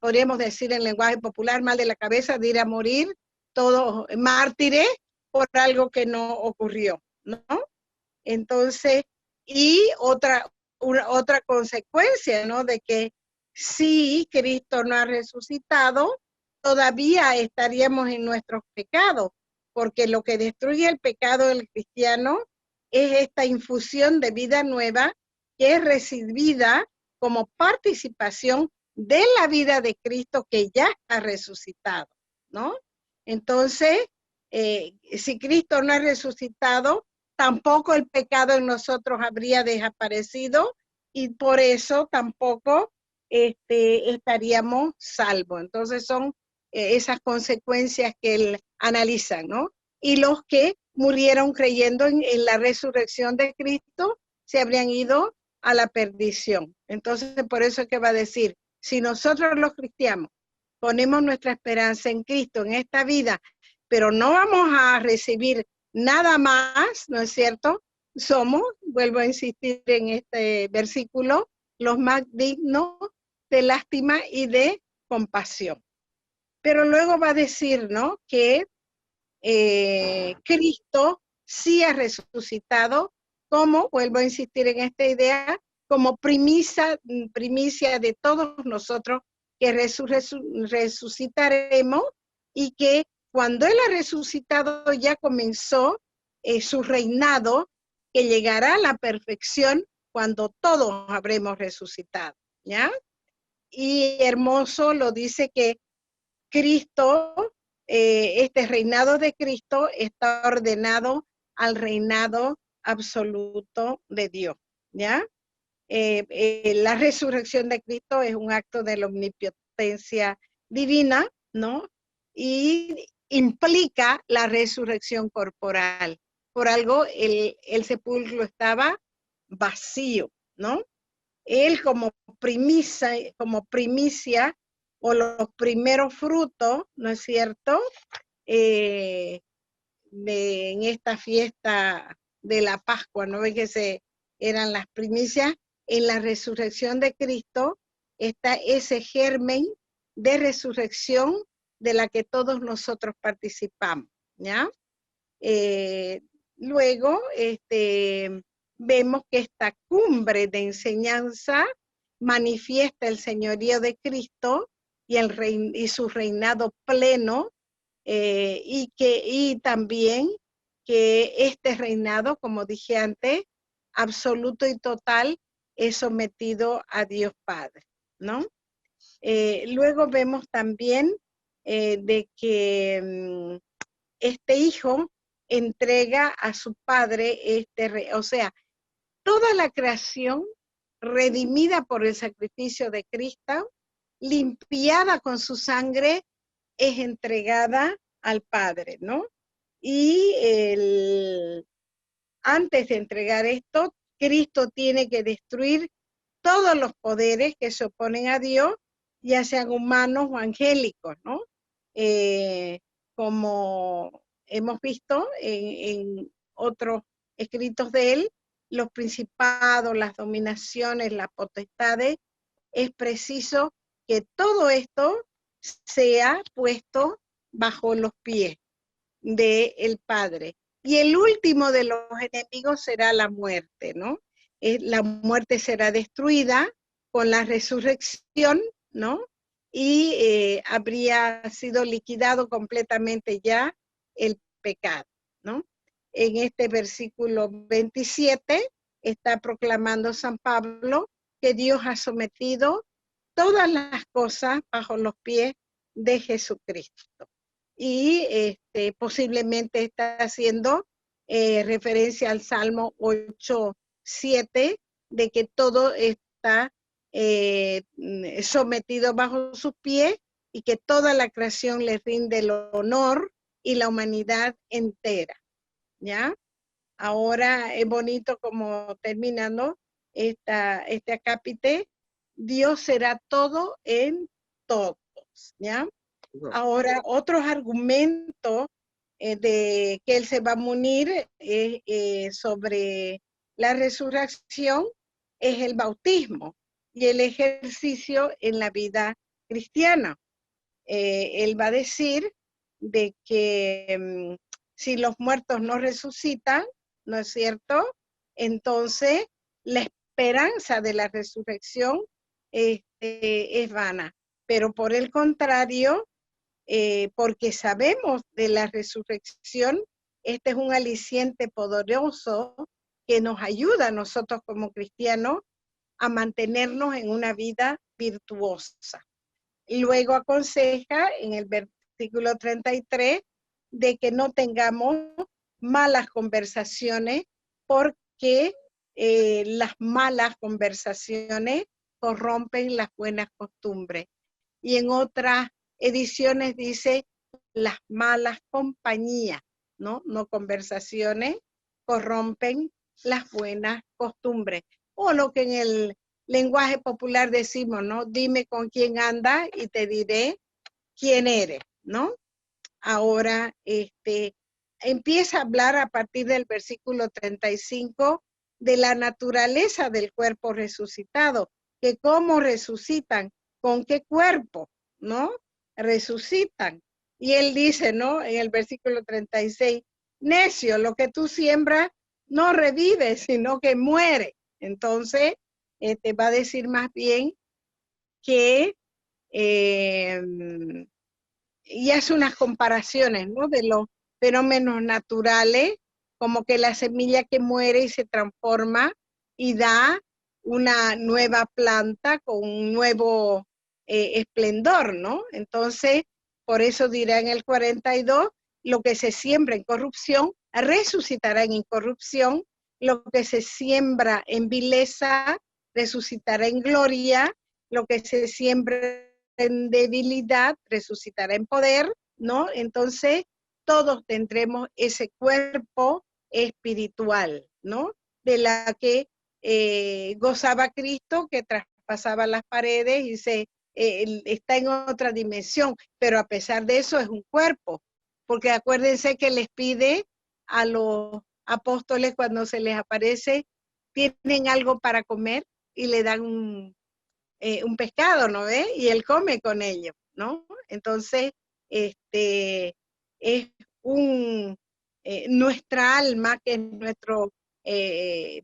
podríamos decir en lenguaje popular, mal de la cabeza de ir a morir todos mártires por algo que no ocurrió, ¿no? Entonces, y otra consecuencia, ¿no? De que si Cristo no ha resucitado, todavía estaríamos en nuestros pecados, porque lo que destruye el pecado del cristiano es esta infusión de vida nueva que es recibida como participación de la vida de Cristo que ya ha resucitado, ¿no? Entonces, si Cristo no ha resucitado, tampoco el pecado en nosotros habría desaparecido y por eso tampoco estaríamos salvos. Entonces son esas consecuencias que él analiza, ¿no? Y los que murieron creyendo en la resurrección de Cristo se habrían ido a la perdición. Entonces, por eso es que va a decir, si nosotros los cristianos ponemos nuestra esperanza en Cristo en esta vida, pero no vamos a recibir nada más, ¿no es cierto? Somos, vuelvo a insistir en este versículo, los más dignos de lástima y de compasión. Pero luego va a decir, ¿no? Que Cristo sí ha resucitado, como, vuelvo a insistir en esta idea, como primicia de todos nosotros que resucitaremos y que cuando Él ha resucitado ya comenzó su reinado, que llegará a la perfección cuando todos habremos resucitado, ¿ya? Y hermoso lo dice que Cristo, este reinado de Cristo está ordenado al reinado absoluto de Dios, ¿ya? La resurrección de Cristo es un acto de la omnipotencia divina, ¿no? Y implica la resurrección corporal. Por algo el sepulcro estaba vacío, ¿no? Él como primicia o los primeros frutos, ¿no es cierto? En esta fiesta de la Pascua, ¿no ve que eran las primicias? En la resurrección de Cristo está ese germen de resurrección de la que todos nosotros participamos, ¿ya? Luego, vemos que esta cumbre de enseñanza manifiesta el señorío de Cristo y su reinado pleno, y también que este reinado, como dije antes, absoluto y total, es sometido a Dios Padre, ¿no? Luego vemos también de que este hijo entrega a su padre o sea, toda la creación redimida por el sacrificio de Cristo, limpiada con su sangre, es entregada al Padre, ¿no? Y antes de entregar esto, Cristo tiene que destruir todos los poderes que se oponen a Dios, ya sean humanos o angélicos, ¿no? Como hemos visto en otros escritos de él, los principados, las dominaciones, las potestades, es preciso que todo esto sea puesto bajo los pies del Padre. Y el último de los enemigos será la muerte, ¿no? La muerte será destruida con la resurrección, ¿no? Y habría sido liquidado completamente ya el pecado, ¿no? En este versículo 27 está proclamando San Pablo que Dios ha sometido todas las cosas bajo los pies de Jesucristo. Y posiblemente está haciendo referencia al Salmo 8:7, de que todo está sometido bajo sus pies y que toda la creación le rinde el honor y la humanidad entera, ¿ya? Ahora es bonito como terminando este acápite, Dios será todo en todos, ¿ya? Ahora, otros argumentos de que Él se va a unir sobre la resurrección es el bautismo y el ejercicio en la vida cristiana. Él va a decir de que si los muertos no resucitan, ¿no es cierto? Entonces, la esperanza de la resurrección es vana. Pero por el contrario, porque sabemos de la resurrección, este es un aliciente poderoso que nos ayuda a nosotros como cristianos a mantenernos en una vida virtuosa. Luego aconseja en el versículo 33 de que no tengamos malas conversaciones porque las malas conversaciones corrompen las buenas costumbres. Y en otras ediciones dice las malas compañías, ¿no? No conversaciones corrompen las buenas costumbres. O lo que en el lenguaje popular decimos, ¿no? Dime con quién andas y te diré quién eres, ¿no? Ahora, empieza a hablar a partir del versículo 35 de la naturaleza del cuerpo resucitado, que cómo resucitan, con qué cuerpo, ¿no? Resucitan. Y él dice, ¿no? En el versículo 36, necio, lo que tú siembras no revive, sino que muere. Entonces, te va a decir más bien que y hace unas comparaciones, ¿no? De los fenómenos naturales, como que la semilla que muere y se transforma y da una nueva planta con un nuevo esplendor, ¿no? Entonces, por eso dirá en el 42, lo que se siembra en corrupción, resucitará en incorrupción, lo que se siembra en vileza, resucitará en gloria, lo que se siembra en debilidad, resucitará en poder, ¿no? Entonces, todos tendremos ese cuerpo espiritual, ¿no? De la que gozaba Cristo, que traspasaba las paredes y está en otra dimensión, pero a pesar de eso es un cuerpo, porque acuérdense que les pide a los apóstoles cuando se les aparece, tienen algo para comer y le dan un pescado, ¿no ve? Y él come con ellos, ¿no? Entonces, es nuestra alma, que es nuestro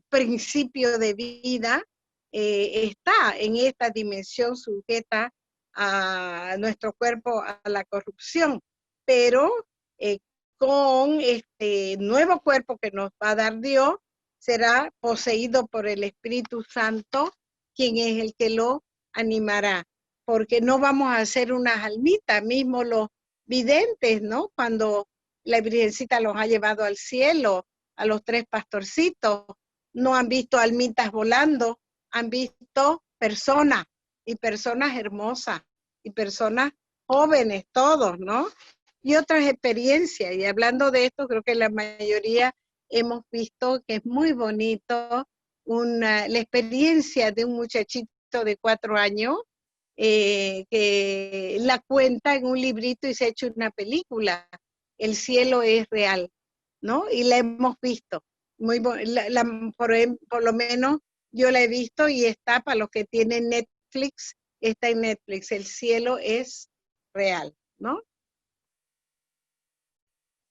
principio de vida, está en esta dimensión sujeta a nuestro cuerpo, a la corrupción, pero con este nuevo cuerpo que nos va a dar Dios, será poseído por el Espíritu Santo, quien es el que lo animará, porque no vamos a hacer unas almitas, mismo los videntes, ¿no? Cuando la Virgencita los ha llevado al cielo, a los 3 pastorcitos, no han visto almitas volando, han visto personas, y personas hermosas, y personas jóvenes, todos, ¿no? Y otras experiencias, y hablando de esto, creo que la mayoría hemos visto que es muy bonito la experiencia de un muchachito de 4 años que la cuenta en un librito y se ha hecho una película. El cielo es real, ¿no? Y la hemos visto. Por lo menos yo la he visto y está para los que tienen Netflix, está en Netflix. El cielo es real, ¿no?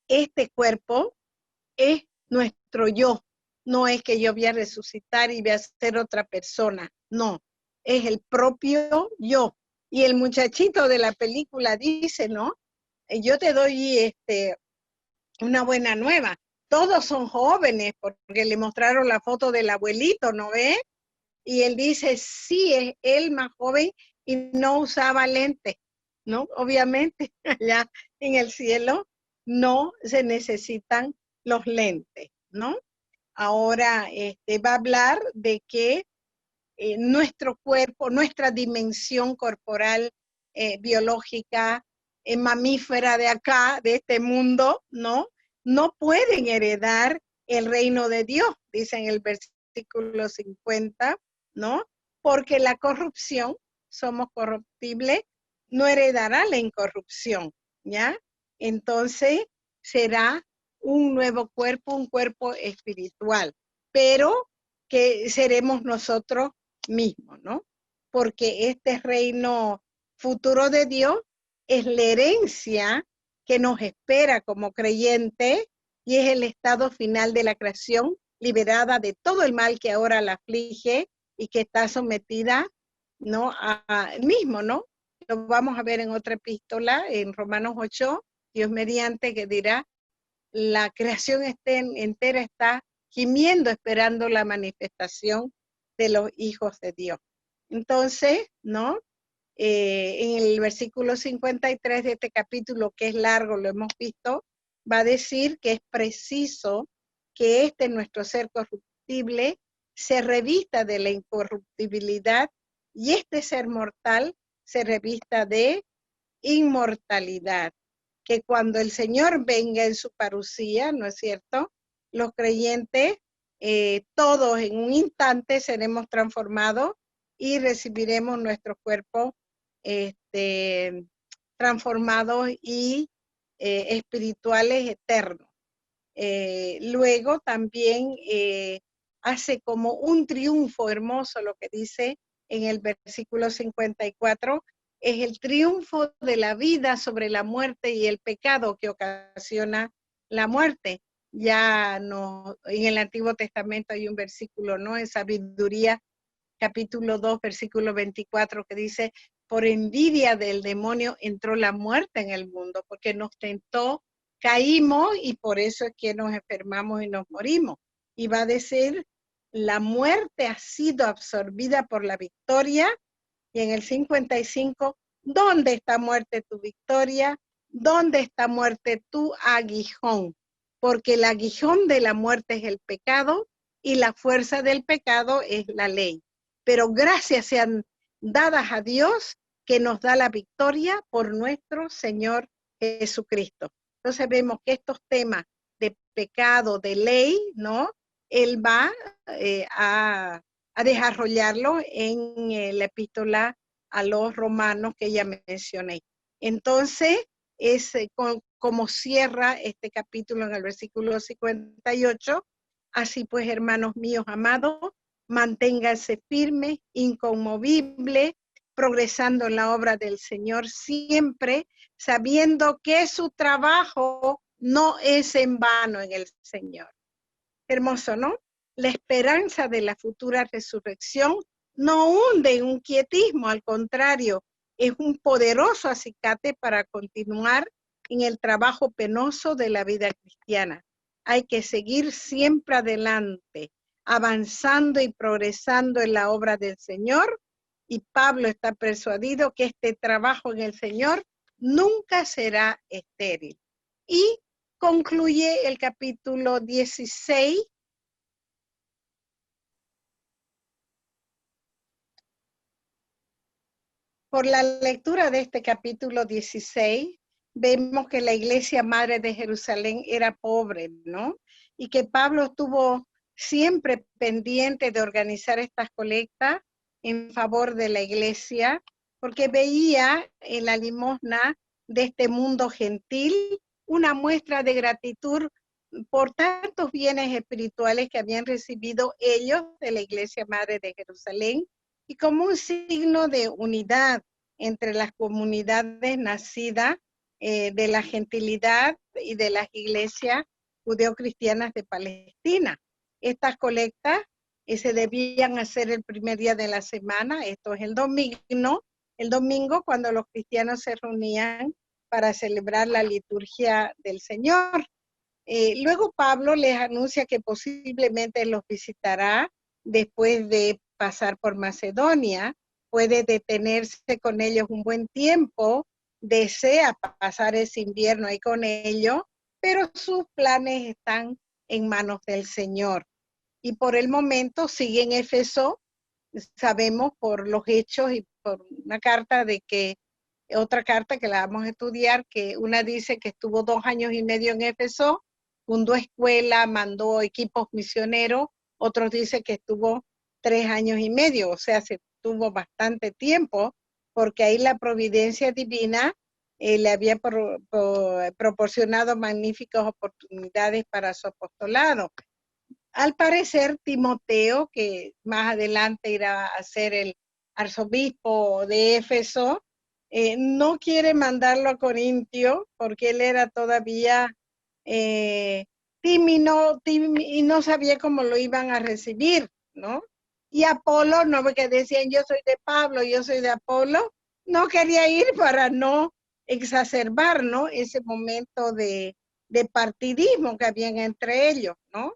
Este cuerpo es nuestro yo. No es que yo voy a resucitar y voy a ser otra persona. No, es el propio yo. Y el muchachito de la película dice, ¿no? Yo te doy una buena nueva. Todos son jóvenes porque le mostraron la foto del abuelito, ¿no ve? Y él dice, sí, es él más joven y no usaba lentes, ¿no? Obviamente, allá en el cielo no se necesitan los lentes, ¿no? ahora va a hablar de que nuestro cuerpo, nuestra dimensión corporal biológica, mamífera de acá, de este mundo, ¿no? No pueden heredar el reino de Dios, dice en el versículo 50, ¿no? Porque la corrupción, somos corruptibles, no heredará la incorrupción, ¿ya? Entonces será un nuevo cuerpo, un cuerpo espiritual, pero que seremos nosotros mismo, ¿no? Porque este reino futuro de Dios es la herencia que nos espera como creyentes y es el estado final de la creación liberada de todo el mal que ahora la aflige y que está sometida, ¿no? A mismo, ¿no? Lo vamos a ver en otra epístola, en Romanos 8, Dios mediante, que dirá, la creación entera está gimiendo, esperando la manifestación de los hijos de Dios. Entonces, ¿no? En el versículo 53 de este capítulo, que es largo, lo hemos visto, va a decir que es preciso que nuestro ser corruptible, se revista de la incorruptibilidad y este ser mortal se revista de inmortalidad. Que cuando el Señor venga en su parucía, ¿no es cierto? Los creyentes, todos en un instante seremos transformados y recibiremos nuestros cuerpos transformados y espirituales eternos. Luego también hace como un triunfo hermoso lo que dice en el versículo 54, es el triunfo de la vida sobre la muerte y el pecado que ocasiona la muerte. Ya no, en el Antiguo Testamento hay un versículo, ¿no? En Sabiduría, capítulo 2, versículo 24, que dice, por envidia del demonio entró la muerte en el mundo, porque nos tentó, caímos y por eso es que nos enfermamos y nos morimos. Y va a decir, la muerte ha sido absorbida por la victoria. Y en el 55, ¿dónde está muerte tu victoria? ¿Dónde está muerte tu aguijón? Porque el aguijón de la muerte es el pecado y la fuerza del pecado es la ley. Pero gracias sean dadas a Dios que nos da la victoria por nuestro Señor Jesucristo. Entonces vemos que estos temas de pecado, de ley, ¿no? Él va a desarrollarlo en la epístola a los romanos que ya mencioné. Entonces, es como cierra este capítulo en el versículo 58. Así pues, hermanos míos amados, manténganse firmes, inconmovibles, progresando en la obra del Señor siempre, sabiendo que su trabajo no es en vano en el Señor. Hermoso, ¿no? La esperanza de la futura resurrección no hunde en un quietismo, al contrario, es un poderoso acicate para continuar en el trabajo penoso de la vida cristiana. Hay que seguir siempre adelante, avanzando y progresando en la obra del Señor, y Pablo está persuadido que este trabajo en el Señor nunca será estéril. Y concluye el capítulo 16 por la lectura de este capítulo 16, vemos que la iglesia madre de Jerusalén era pobre, ¿no? Y que Pablo estuvo siempre pendiente de organizar estas colectas en favor de la iglesia, porque veía en la limosna de este mundo gentil una muestra de gratitud por tantos bienes espirituales que habían recibido ellos de la iglesia madre de Jerusalén, y como un signo de unidad entre las comunidades nacidas de la gentilidad y de las iglesias judeocristianas de Palestina. Estas colectas se debían hacer el primer día de la semana, esto es el domingo cuando los cristianos se reunían para celebrar la liturgia del Señor. Luego Pablo les anuncia que posiblemente los visitará después de pasar por Macedonia, puede detenerse con ellos un buen tiempo, desea pasar ese invierno ahí con ellos, pero sus planes están en manos del Señor. y por el momento sigue en Éfeso. Sabemos por los hechos y por una carta de que, otra carta que la vamos a estudiar, que una dice que estuvo 2 años y medio en Éfeso, fundó escuela, mandó equipos misioneros, otros dicen que estuvo 3 años y medio, o sea, se tuvo bastante tiempo, porque ahí la providencia divina le había proporcionado magníficas oportunidades para su apostolado. Al parecer, Timoteo, que más adelante irá a ser el arzobispo de Éfeso, no quiere mandarlo a Corintio porque él era todavía tímido y no sabía cómo lo iban a recibir, ¿no? Y Apolo, no, porque decían yo soy de Pablo, yo soy de Apolo, no quería ir para no exacerbar, ¿no? Ese momento de partidismo que había entre ellos, ¿no?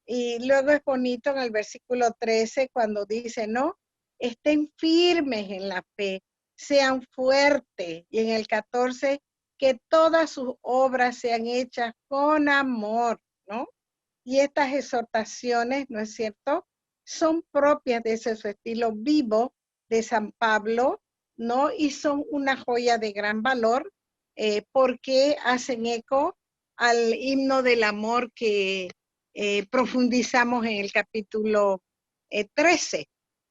Y luego es bonito en el versículo 13 cuando dice, ¿no? Estén firmes en la fe, sean fuertes. Y en el 14, que todas sus obras sean hechas con amor, ¿no? Y estas exhortaciones, ¿no es cierto?, son propias de ese su estilo vivo de San Pablo, ¿no? Y son una joya de gran valor porque hacen eco al himno del amor que profundizamos en el capítulo 13.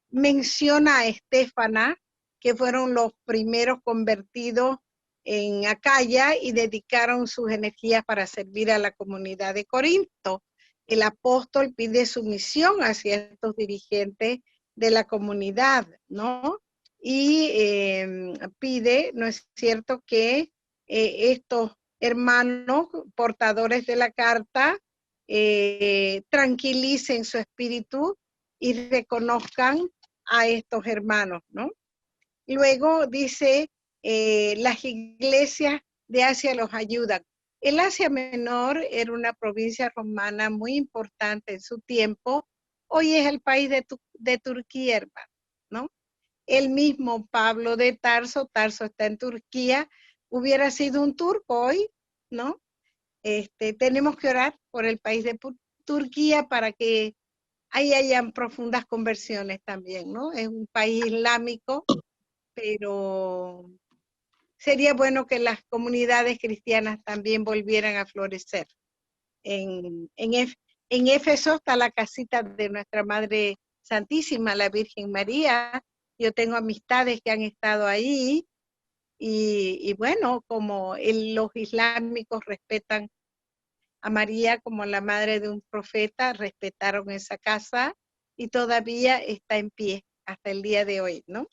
Menciona a Estéfana, que fueron los primeros convertidos en Acaya y dedicaron sus energías para servir a la comunidad de Corinto. El apóstol pide sumisión hacia estos dirigentes de la comunidad, ¿no? Y pide, ¿no es cierto?, que estos hermanos portadores de la carta tranquilicen su espíritu y reconozcan a estos hermanos, ¿no? Luego dice, las iglesias de Asia los ayudan. El Asia Menor era una provincia romana muy importante en su tiempo. Hoy es el país de Turquía, hermano, ¿no? El mismo Pablo de Tarso, Tarso está en Turquía, hubiera sido un turco hoy, ¿no? Tenemos que orar por el país de Turquía para que ahí hayan profundas conversiones también, ¿no? Es un país islámico, pero sería bueno que las comunidades cristianas también volvieran a florecer. En Éfeso está la casita de nuestra Madre Santísima, la Virgen María. Yo tengo amistades que han estado ahí y bueno, como los islámicos respetan a María como la madre de un profeta, respetaron esa casa y todavía está en pie hasta el día de hoy, ¿no?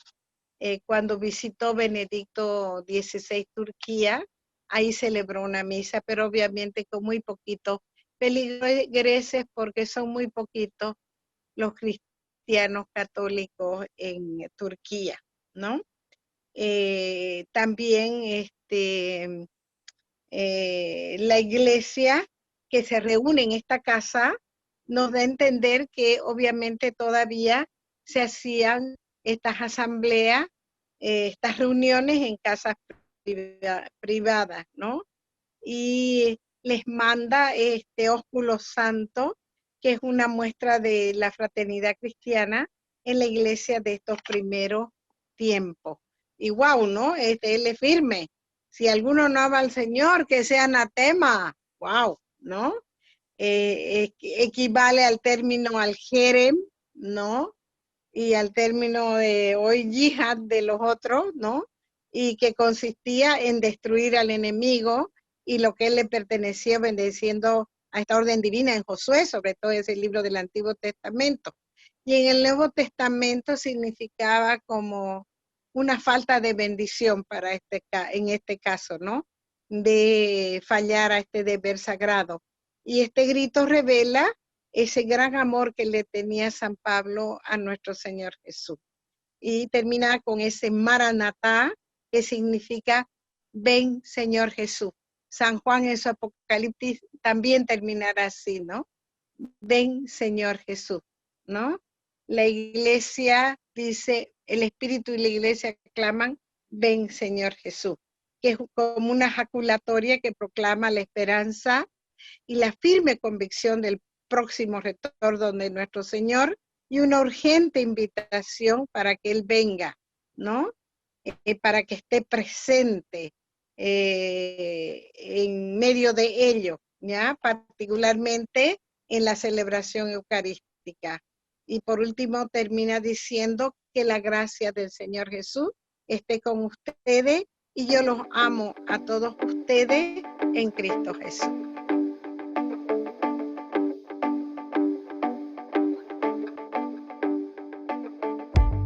Cuando visitó Benedicto XVI Turquía, ahí celebró una misa, pero obviamente con muy poquitos feligreses porque son muy poquitos los cristianos católicos en Turquía, ¿no? También la iglesia que se reúne en esta casa nos da a entender que obviamente todavía se hacían estas asambleas, estas reuniones en casas privadas, ¿no? Y les manda este ósculo santo, que es una muestra de la fraternidad cristiana en la iglesia de estos primeros tiempos. Y wow, ¿no? Él es firme. Si alguno no ama al Señor, que sea anatema. Wow, ¿no? Equivale al término al jerem, ¿no? Y al término de hoy yihad de los otros, ¿no? Y que consistía en destruir al enemigo y lo que él le pertenecía, bendeciendo a esta orden divina en Josué, sobre todo ese libro del Antiguo Testamento. Y en el Nuevo Testamento significaba como una falta de bendición para en este caso, ¿no? De fallar a este deber sagrado. Y este grito revela ese gran amor que le tenía San Pablo a nuestro Señor Jesús. Y termina con ese Maranatá, que significa ven Señor Jesús. San Juan en su Apocalipsis también terminará así, ¿no? Ven Señor Jesús, ¿no? La iglesia dice, el Espíritu y la iglesia claman, ven Señor Jesús, que es como una jaculatoria que proclama la esperanza y la firme convicción del próximo retorno de nuestro Señor y una urgente invitación para que Él venga, ¿no? Para que esté presente en medio de ello, ¿ya? Particularmente en la celebración eucarística. Y por último termina diciendo que la gracia del Señor Jesús esté con ustedes y yo los amo a todos ustedes en Cristo Jesús.